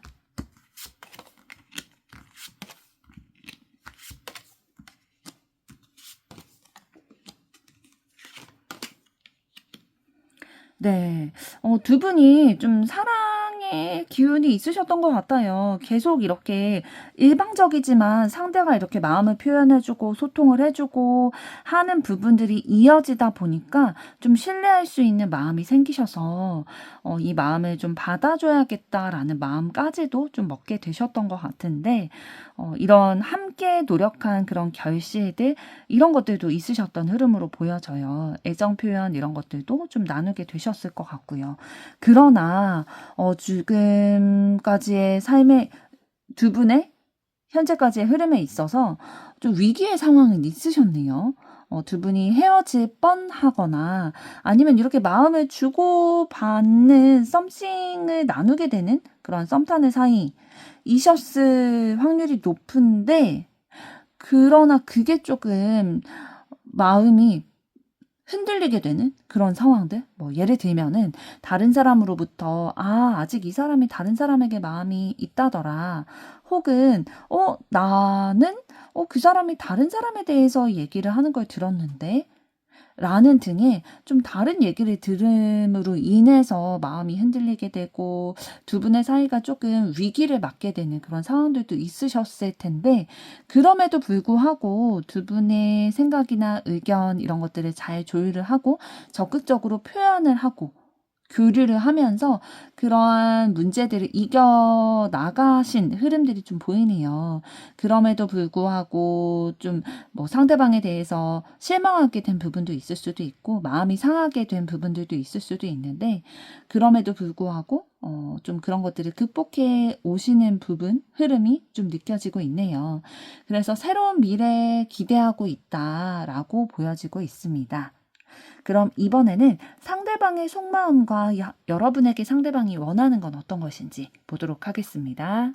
네. 두 분이 좀 사랑의 기운이 있으셨던 것 같아요. 계속 이렇게 일방적이지만 상대가 이렇게 마음을 표현해주고 소통을 해주고 하는 부분들이 이어지다 보니까 좀 신뢰할 수 있는 마음이 생기셔서 이 마음을 좀 받아줘야겠다라는 마음까지도 좀 먹게 되셨던 것 같은데, 이런 함께 노력한 그런 결실들, 이런 것들도 있으셨던 흐름으로 보여져요. 애정 표현 이런 것들도 좀 나누게 되셨을 것 같고요. 그러나 지금까지의 삶의 두 분의 현재까지의 흐름에 있어서 좀 위기의 상황은 있으셨네요. 두 분이 헤어질 뻔하거나 아니면 이렇게 마음을 주고받는 썸씽을 나누게 되는 그런 썸 타는 사이이셨을 확률이 높은데, 그러나 그게 조금 마음이 흔들리게 되는 그런 상황들, 뭐 예를 들면은 다른 사람으로부터 아직 이 사람이 다른 사람에게 마음이 있다더라, 혹은 나는 그 사람이 다른 사람에 대해서 얘기를 하는 걸 들었는데 라는 등의 좀 다른 얘기를 들음으로 인해서 마음이 흔들리게 되고 두 분의 사이가 조금 위기를 맞게 되는 그런 상황들도 있으셨을 텐데, 그럼에도 불구하고 두 분의 생각이나 의견 이런 것들을 잘 조율을 하고 적극적으로 표현을 하고 교류를 하면서 그러한 문제들을 이겨 나가신 흐름들이 좀 보이네요. 그럼에도 불구하고 좀 뭐 상대방에 대해서 실망하게 된 부분도 있을 수도 있고 마음이 상하게 된 부분들도 있을 수도 있는데, 그럼에도 불구하고 좀 그런 것들을 극복해 오시는 부분, 흐름이 좀 느껴지고 있네요. 그래서 새로운 미래 기대하고 있다라고 보여지고 있습니다. 그럼 이번에는 상대방의 속마음과 여러분에게 상대방이 원하는 건 어떤 것인지 보도록 하겠습니다.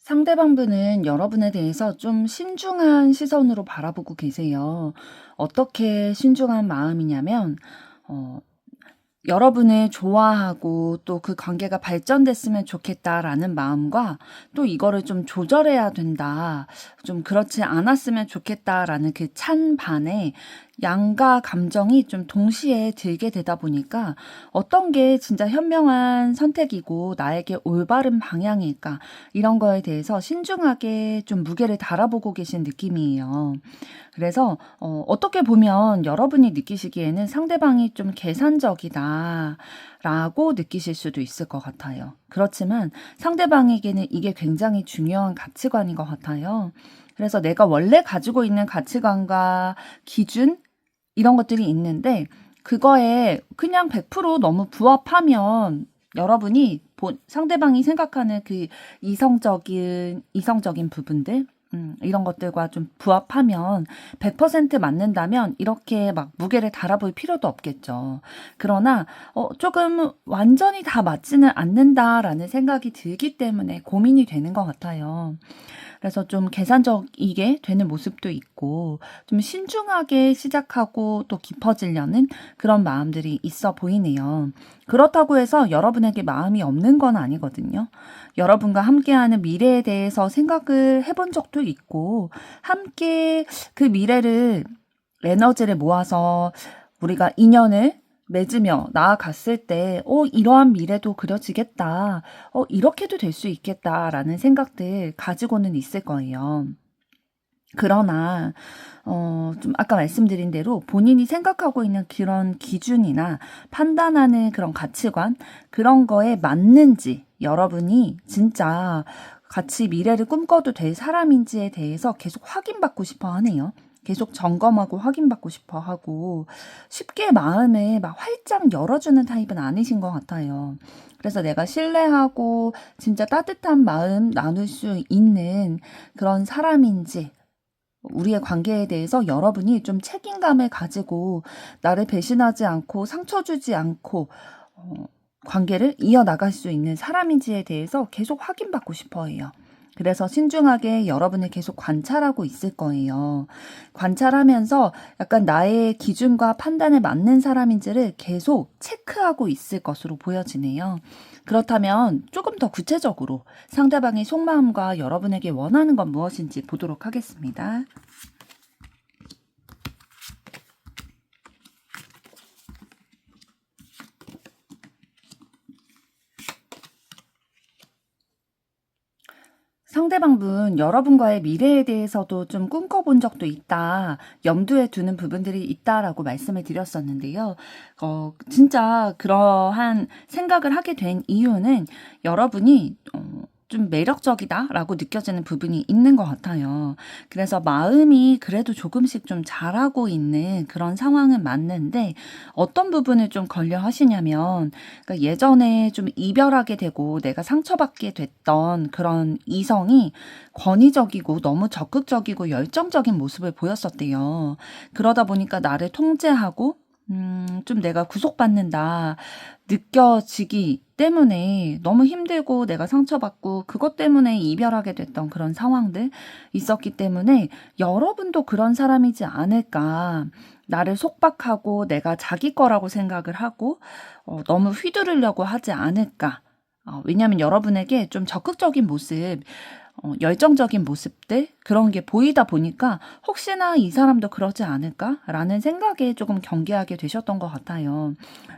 상대방 분은 여러분에 대해서 좀 신중한 시선으로 바라보고 계세요. 어떻게 신중한 마음이냐면, 여러분을 좋아하고 또 그 관계가 발전됐으면 좋겠다라는 마음과, 또 이거를 좀 조절해야 된다, 좀 그렇지 않았으면 좋겠다라는 그 찬반에 양가 감정이 좀 동시에 들게 되다 보니까 어떤 게 진짜 현명한 선택이고 나에게 올바른 방향일까 이런 거에 대해서 신중하게 좀 무게를 달아보고 계신 느낌이에요. 그래서 어떻게 보면 여러분이 느끼시기에는 상대방이 좀 계산적이다 라고 느끼실 수도 있을 것 같아요. 그렇지만 상대방에게는 이게 굉장히 중요한 가치관인 것 같아요. 그래서 내가 원래 가지고 있는 가치관과 기준 이런 것들이 있는데 그거에 그냥 100% 너무 부합하면 여러분이 상대방이 생각하는 그 이성적인 부분들 이런 것들과 좀 부합하면 100% 맞는다면 이렇게 막 무게를 달아볼 필요도 없겠죠. 그러나 조금 완전히 다 맞지는 않는다라는 생각이 들기 때문에 고민이 되는 것 같아요. 그래서 좀 계산적이게 되는 모습도 있고 좀 신중하게 시작하고 또 깊어지려는 그런 마음들이 있어 보이네요. 그렇다고 해서 여러분에게 마음이 없는 건 아니거든요. 여러분과 함께하는 미래에 대해서 생각을 해본 적도 있고 함께 그 미래를 에너지를 모아서 우리가 인연을 맺으며 나아갔을 때, 이러한 미래도 그려지겠다. 이렇게도 될 수 있겠다라는 생각들 가지고는 있을 거예요. 그러나, 좀 아까 말씀드린 대로 본인이 생각하고 있는 그런 기준이나 판단하는 그런 가치관, 그런 거에 맞는지 여러분이 진짜 같이 미래를 꿈꿔도 될 사람인지에 대해서 계속 확인받고 싶어 하네요. 계속 점검하고 확인받고 싶어 하고 쉽게 마음을 막 활짝 열어주는 타입은 아니신 것 같아요. 그래서 내가 신뢰하고 진짜 따뜻한 마음 나눌 수 있는 그런 사람인지 우리의 관계에 대해서 여러분이 좀 책임감을 가지고 나를 배신하지 않고 상처 주지 않고 관계를 이어나갈 수 있는 사람인지에 대해서 계속 확인받고 싶어 해요. 그래서 신중하게 여러분을 계속 관찰하고 있을 거예요. 관찰하면서 약간 나의 기준과 판단에 맞는 사람인지를 계속 체크하고 있을 것으로 보여지네요. 그렇다면 조금 더 구체적으로 상대방의 속마음과 여러분에게 원하는 건 무엇인지 보도록 하겠습니다. 상대방분, 여러분과의 미래에 대해서도 좀 꿈꿔본 적도 있다, 염두에 두는 부분들이 있다라고 말씀을 드렸었는데요. 진짜 그러한 생각을 하게 된 이유는 여러분이, 좀 매력적이다라고 느껴지는 부분이 있는 것 같아요. 그래서 마음이 그래도 조금씩 좀 자라고 있는 그런 상황은 맞는데 어떤 부분을 좀 걸려 하시냐면 그러니까 예전에 좀 이별하게 되고 내가 상처받게 됐던 그런 이성이 권위적이고 너무 적극적이고 열정적인 모습을 보였었대요. 그러다 보니까 나를 통제하고 좀 내가 구속받는다 느껴지기 때문에 너무 힘들고 내가 상처받고 그것 때문에 이별하게 됐던 그런 상황들 있었기 때문에 여러분도 그런 사람이지 않을까. 나를 속박하고 내가 자기 거라고 생각을 하고 너무 휘두르려고 하지 않을까. 왜냐하면 여러분에게 좀 적극적인 모습, 열정적인 모습들 그런 게 보이다 보니까 혹시나 이 사람도 그러지 않을까라는 생각에 조금 경계하게 되셨던 것 같아요.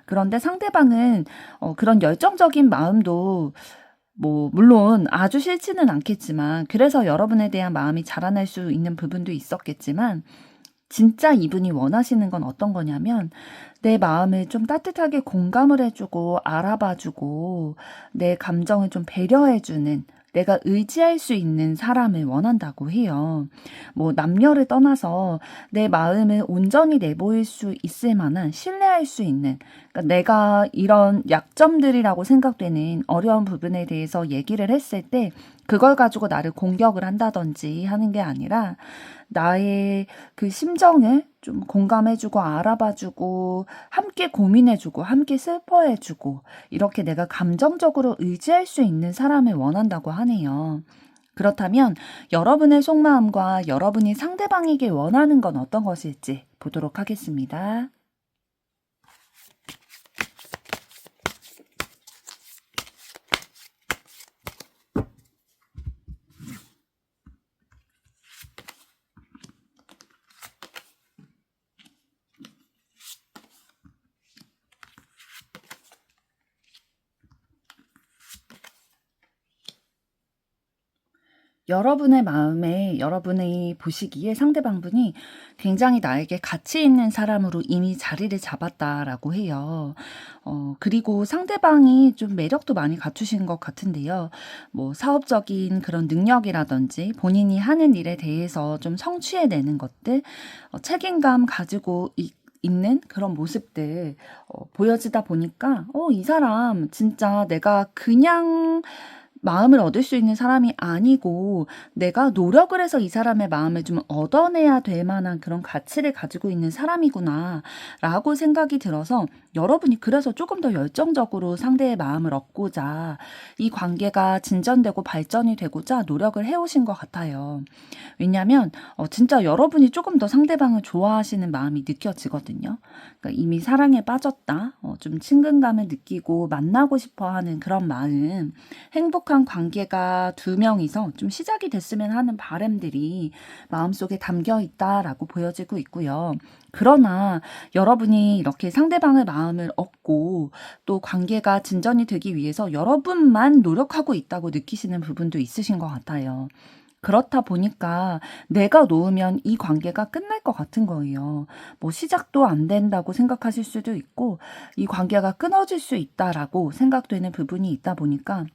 그런데 상대방은 그런 열정적인 마음도 뭐 물론 아주 싫지는 않겠지만 그래서 여러분에 대한 마음이 자라날 수 있는 부분도 있었겠지만 진짜 이분이 원하시는 건 어떤 거냐면 내 마음을 좀 따뜻하게 공감을 해주고 알아봐주고 내 감정을 좀 배려해주는 내가 의지할 수 있는 사람을 원한다고 해요. 뭐 남녀를 떠나서 내 마음을 온전히 내보일 수 있을 만한 신뢰할 수 있는 그러니까 내가 이런 약점들이라고 생각되는 어려운 부분에 대해서 얘기를 했을 때 그걸 가지고 나를 공격을 한다든지 하는 게 아니라 나의 그 심정을 좀 공감해주고 알아봐주고 함께 고민해주고 함께 슬퍼해주고 이렇게 내가 감정적으로 의지할 수 있는 사람을 원한다고 하네요. 그렇다면 여러분의 속마음과 여러분이 상대방에게 원하는 건 어떤 것일지 보도록 하겠습니다. 여러분의 마음에 여러분이 보시기에 상대방분이 굉장히 나에게 가치 있는 사람으로 이미 자리를 잡았다라고 해요. 그리고 상대방이 좀 매력도 많이 갖추신 것 같은데요. 뭐 사업적인 그런 능력이라든지 본인이 하는 일에 대해서 좀 성취해내는 것들, 책임감 가지고 있는 그런 모습들 보여지다 보니까 이 사람 진짜 내가 그냥 마음을 얻을 수 있는 사람이 아니고 내가 노력을 해서 이 사람의 마음을 좀 얻어내야 될 만한 그런 가치를 가지고 있는 사람이구나 라고 생각이 들어서 여러분이 그래서 조금 더 열정적으로 상대의 마음을 얻고자 이 관계가 진전되고 발전이 되고자 노력을 해오신 것 같아요. 왜냐하면 진짜 여러분이 조금 더 상대방을 좋아하시는 마음이 느껴지거든요. 그러니까 이미 사랑에 빠졌다, 좀 친근감을 느끼고 만나고 싶어하는 그런 마음, 행복한 관계가 두 명이서 좀 시작이 됐으면 하는 바람들이 마음속에 담겨 있다라고 보여지고 있고요. 그러나 여러분이 이렇게 상대방의 마음을 얻고 또 관계가 진전이 되기 위해서 여러분만 노력하고 있다고 느끼시는 부분도 있으신 것 같아요. 그렇다 보니까 내가 놓으면 이 관계가 끝날 것 같은 거예요. 뭐 시작도 안 된다고 생각하실 수도 있고 이 관계가 끊어질 수 있다라고 생각되는 부분이 있다 보니까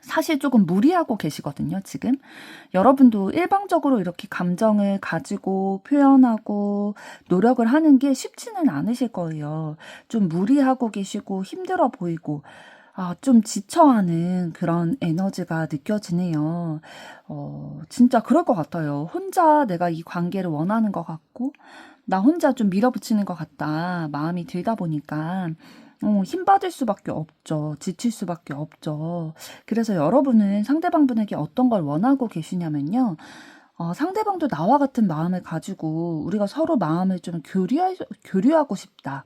사실 조금 무리하고 계시거든요, 지금. 여러분도 일방적으로 이렇게 감정을 가지고 표현하고 노력을 하는 게 쉽지는 않으실 거예요. 좀 무리하고 계시고 힘들어 보이고 좀 지쳐하는 그런 에너지가 느껴지네요. 진짜 그럴 것 같아요. 혼자 내가 이 관계를 원하는 것 같고, 나 혼자 좀 밀어붙이는 것 같다. 마음이 들다 보니까, 힘 빠질 수밖에 없죠. 지칠 수밖에 없죠. 그래서 여러분은 상대방분에게 어떤 걸 원하고 계시냐면요. 상대방도 나와 같은 마음을 가지고 우리가 서로 마음을 좀 교류하고 싶다.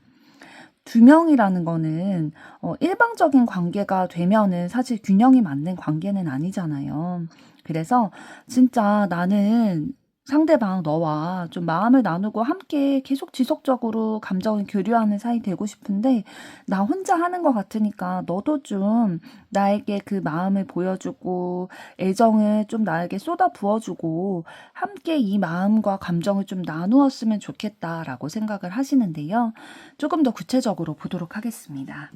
두 명이라는 거는 일방적인 관계가 되면은 사실 균형이 맞는 관계는 아니잖아요. 그래서 진짜 나는 상대방 너와 좀 마음을 나누고 함께 계속 지속적으로 감정을 교류하는 사이 되고 싶은데 나 혼자 하는 것 같으니까 너도 좀 나에게 그 마음을 보여주고 애정을 좀 나에게 쏟아 부어주고 함께 이 마음과 감정을 좀 나누었으면 좋겠다라고 생각을 하시는데요. 조금 더 구체적으로 보도록 하겠습니다.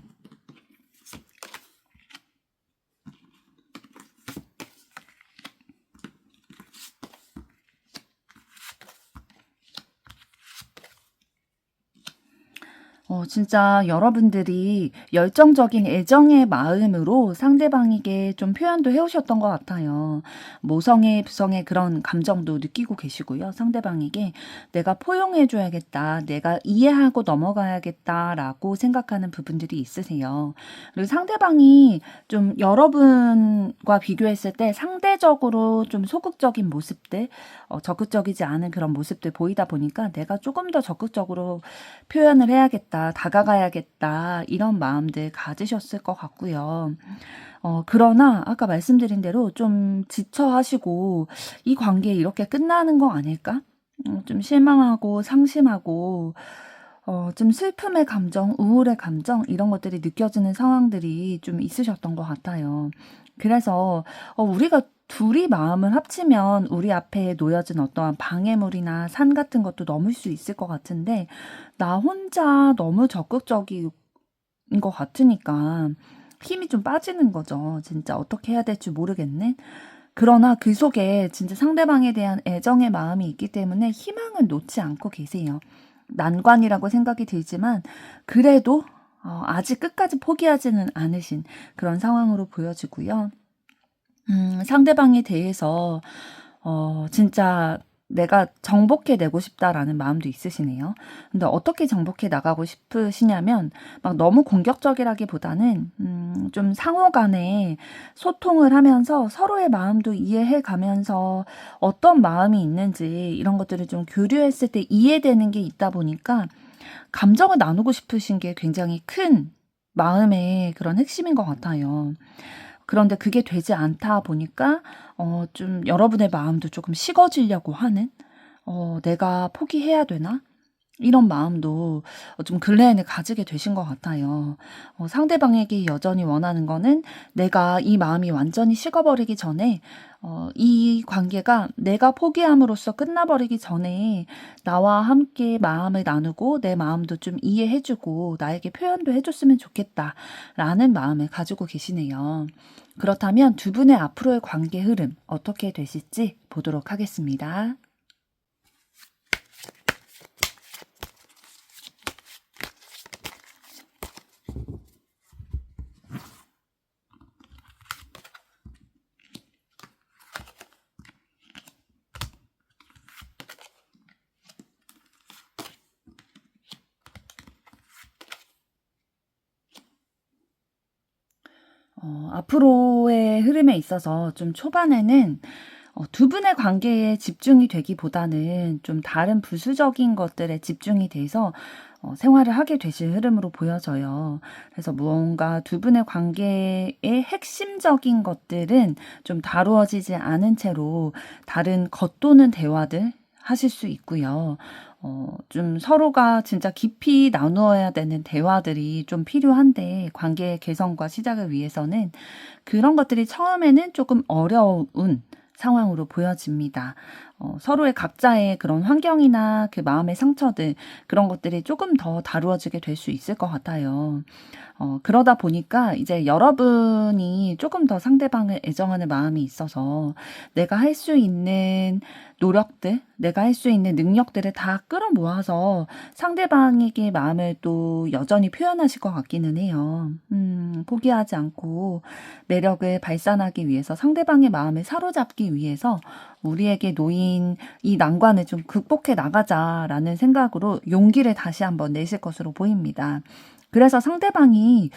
진짜 여러분들이 열정적인 애정의 마음으로 상대방에게 좀 표현도 해오셨던 것 같아요. 모성애, 부성애 그런 감정도 느끼고 계시고요. 상대방에게 내가 포용해줘야겠다, 내가 이해하고 넘어가야겠다라고 생각하는 부분들이 있으세요. 그리고 상대방이 좀 여러분과 비교했을 때 상대적으로 좀 소극적인 모습들, 적극적이지 않은 그런 모습들 보이다 보니까 내가 조금 더 적극적으로 표현을 해야겠다, 다가가야겠다, 이런 마음들 가지셨을 것 같고요. 그러나 아까 말씀드린 대로 좀 지쳐하시고 이 관계 이렇게 끝나는 거 아닐까? 좀 실망하고 상심하고 좀 슬픔의 감정, 우울의 감정 이런 것들이 느껴지는 상황들이 좀 있으셨던 것 같아요. 그래서 우리가 둘이 마음을 합치면 우리 앞에 놓여진 어떠한 방해물이나 산 같은 것도 넘을 수 있을 것 같은데 나 혼자 너무 적극적인 것 같으니까 힘이 좀 빠지는 거죠. 진짜 어떻게 해야 될지 모르겠네. 그러나 그 속에 진짜 상대방에 대한 애정의 마음이 있기 때문에 희망은 놓지 않고 계세요. 난관이라고 생각이 들지만 그래도 아직 끝까지 포기하지는 않으신 그런 상황으로 보여지고요. 상대방에 대해서 진짜 내가 정복해 내고 싶다라는 마음도 있으시네요. 근데 어떻게 정복해 나가고 싶으시냐면 막 너무 공격적이라기보다는 좀 상호 간에 소통을 하면서 서로의 마음도 이해해 가면서 어떤 마음이 있는지 이런 것들을 좀 교류했을 때 이해되는 게 있다 보니까 감정을 나누고 싶으신 게 굉장히 큰 마음의 그런 핵심인 것 같아요. 그런데 그게 되지 않다 보니까 좀 여러분의 마음도 조금 식어지려고 하는, 내가 포기해야 되나? 이런 마음도 좀 근래에는 가지게 되신 것 같아요. 상대방에게 여전히 원하는 거는 내가 이 마음이 완전히 식어버리기 전에 이 관계가 내가 포기함으로써 끝나버리기 전에 나와 함께 마음을 나누고 내 마음도 좀 이해해주고 나에게 표현도 해줬으면 좋겠다라는 마음을 가지고 계시네요. 그렇다면 두 분의 앞으로의 관계 흐름 어떻게 되실지 보도록 하겠습니다. 앞으로의 흐름에 있어서 좀 초반에는 두 분의 관계에 집중이 되기보다는 좀 다른 부수적인 것들에 집중이 돼서 생활을 하게 되실 흐름으로 보여져요. 그래서 무언가 두 분의 관계의 핵심적인 것들은 좀 다루어지지 않은 채로 다른 겉도는 대화들 하실 수 있고요. 좀 서로가 진짜 깊이 나누어야 되는 대화들이 좀 필요한데 관계 개선과 시작을 위해서는 그런 것들이 처음에는 조금 어려운 상황으로 보여집니다. 서로의 각자의 그런 환경이나 그 마음의 상처들 그런 것들이 조금 더 다루어지게 될 수 있을 것 같아요. 그러다 보니까 이제 여러분이 조금 더 상대방을 애정하는 마음이 있어서 내가 할 수 있는 노력들, 내가 할 수 있는 능력들을 다 끌어모아서 상대방에게 마음을 또 여전히 표현하실 것 같기는 해요. 포기하지 않고 매력을 발산하기 위해서 상대방의 마음을 사로잡기 위해서 우리에게 놓인 이 난관을 좀 극복해 나가자라는 생각으로 용기를 다시 한번 내실 것으로 보입니다. 그래서 상대방이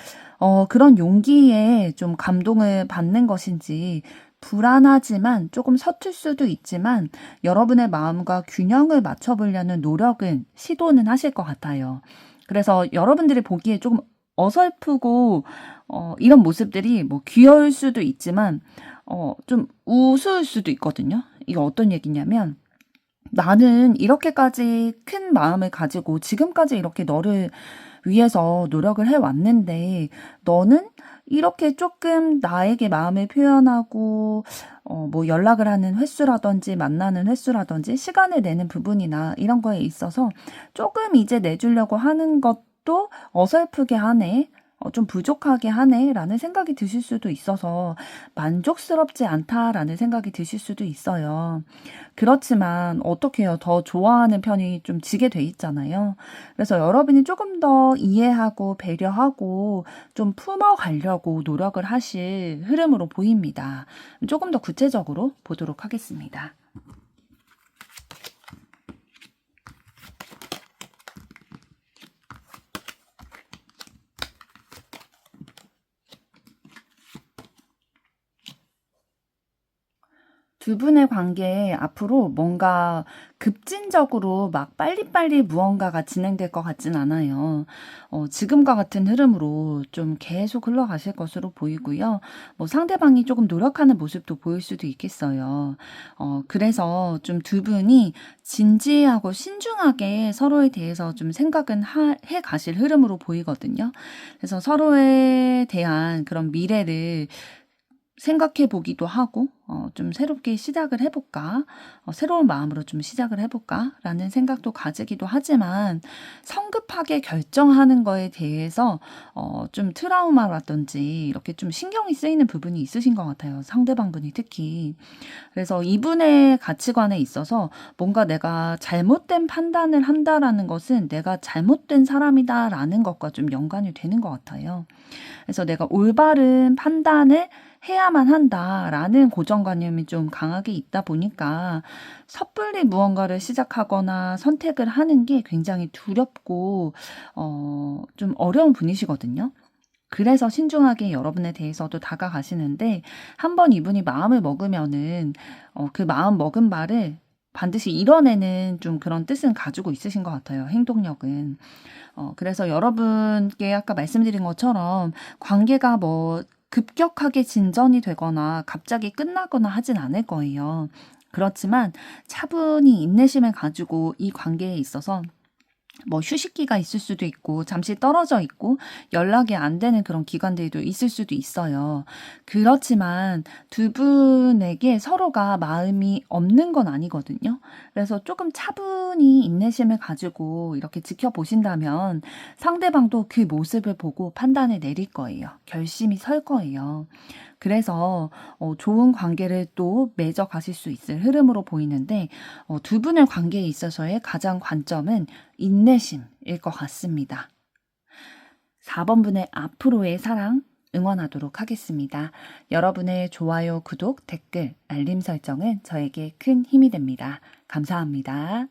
그런 용기에 좀 감동을 받는 것인지 불안하지만 조금 서툴 수도 있지만 여러분의 마음과 균형을 맞춰보려는 노력은 시도는 하실 것 같아요. 그래서 여러분들이 보기에 조금 어설프고 이런 모습들이 뭐 귀여울 수도 있지만 좀 우스울 수도 있거든요. 이거 어떤 얘기냐면 나는 이렇게까지 큰 마음을 가지고 지금까지 이렇게 너를 위해서 노력을 해왔는데 너는 이렇게 조금 나에게 마음을 표현하고 뭐 연락을 하는 횟수라든지 만나는 횟수라든지 시간을 내는 부분이나 이런 거에 있어서 조금 이제 내주려고 하는 것도 어설프게 하네. 좀 부족하게 하네 라는 생각이 드실 수도 있어서 만족스럽지 않다라는 생각이 드실 수도 있어요. 그렇지만 어떻게 해요? 더 좋아하는 편이 좀 지게 돼 있잖아요. 그래서 여러분이 조금 더 이해하고 배려하고 좀 품어가려고 노력을 하실 흐름으로 보입니다. 조금 더 구체적으로 보도록 하겠습니다. 두 분의 관계에 앞으로 뭔가 급진적으로 막 빨리빨리 무언가가 진행될 것 같진 않아요. 지금과 같은 흐름으로 좀 계속 흘러가실 것으로 보이고요. 뭐 상대방이 조금 노력하는 모습도 보일 수도 있겠어요. 그래서 좀 두 분이 진지하고 신중하게 서로에 대해서 좀 생각은 해 가실 흐름으로 보이거든요. 그래서 서로에 대한 그런 미래를 생각해 보기도 하고 좀 새롭게 시작을 해볼까? 새로운 마음으로 좀 시작을 해볼까? 라는 생각도 가지기도 하지만 성급하게 결정하는 거에 대해서 좀 트라우마라든지 이렇게 좀 신경이 쓰이는 부분이 있으신 것 같아요. 상대방분이 특히. 그래서 이분의 가치관에 있어서 뭔가 내가 잘못된 판단을 한다라는 것은 내가 잘못된 사람이다라는 것과 좀 연관이 되는 것 같아요. 그래서 내가 올바른 판단을 해야만 한다라는 고정관념이 좀 강하게 있다 보니까 섣불리 무언가를 시작하거나 선택을 하는 게 굉장히 두렵고 좀 어려운 분이시거든요. 그래서 신중하게 여러분에 대해서도 다가가시는데 한번 이분이 마음을 먹으면은 그 마음 먹은 바를 반드시 이뤄내는 좀 그런 뜻은 가지고 있으신 것 같아요. 행동력은. 그래서 여러분께 아까 말씀드린 것처럼 관계가 뭐 급격하게 진전이 되거나 갑자기 끝나거나 하진 않을 거예요. 그렇지만 차분히 인내심을 가지고 이 관계에 있어서 뭐 휴식기가 있을 수도 있고 잠시 떨어져 있고 연락이 안 되는 그런 기간들도 있을 수도 있어요. 그렇지만 두 분에게 서로가 마음이 없는 건 아니거든요. 그래서 조금 차분히 인내심을 가지고 이렇게 지켜보신다면 상대방도 그 모습을 보고 판단을 내릴 거예요. 결심이 설 거예요. 그래서 좋은 관계를 또 맺어 가실 수 있을 흐름으로 보이는데 두 분의 관계에 있어서의 가장 관점은 인내심일 것 같습니다. 4번 분의 앞으로의 사랑 응원하도록 하겠습니다. 여러분의 좋아요, 구독, 댓글, 알림 설정은 저에게 큰 힘이 됩니다. 감사합니다.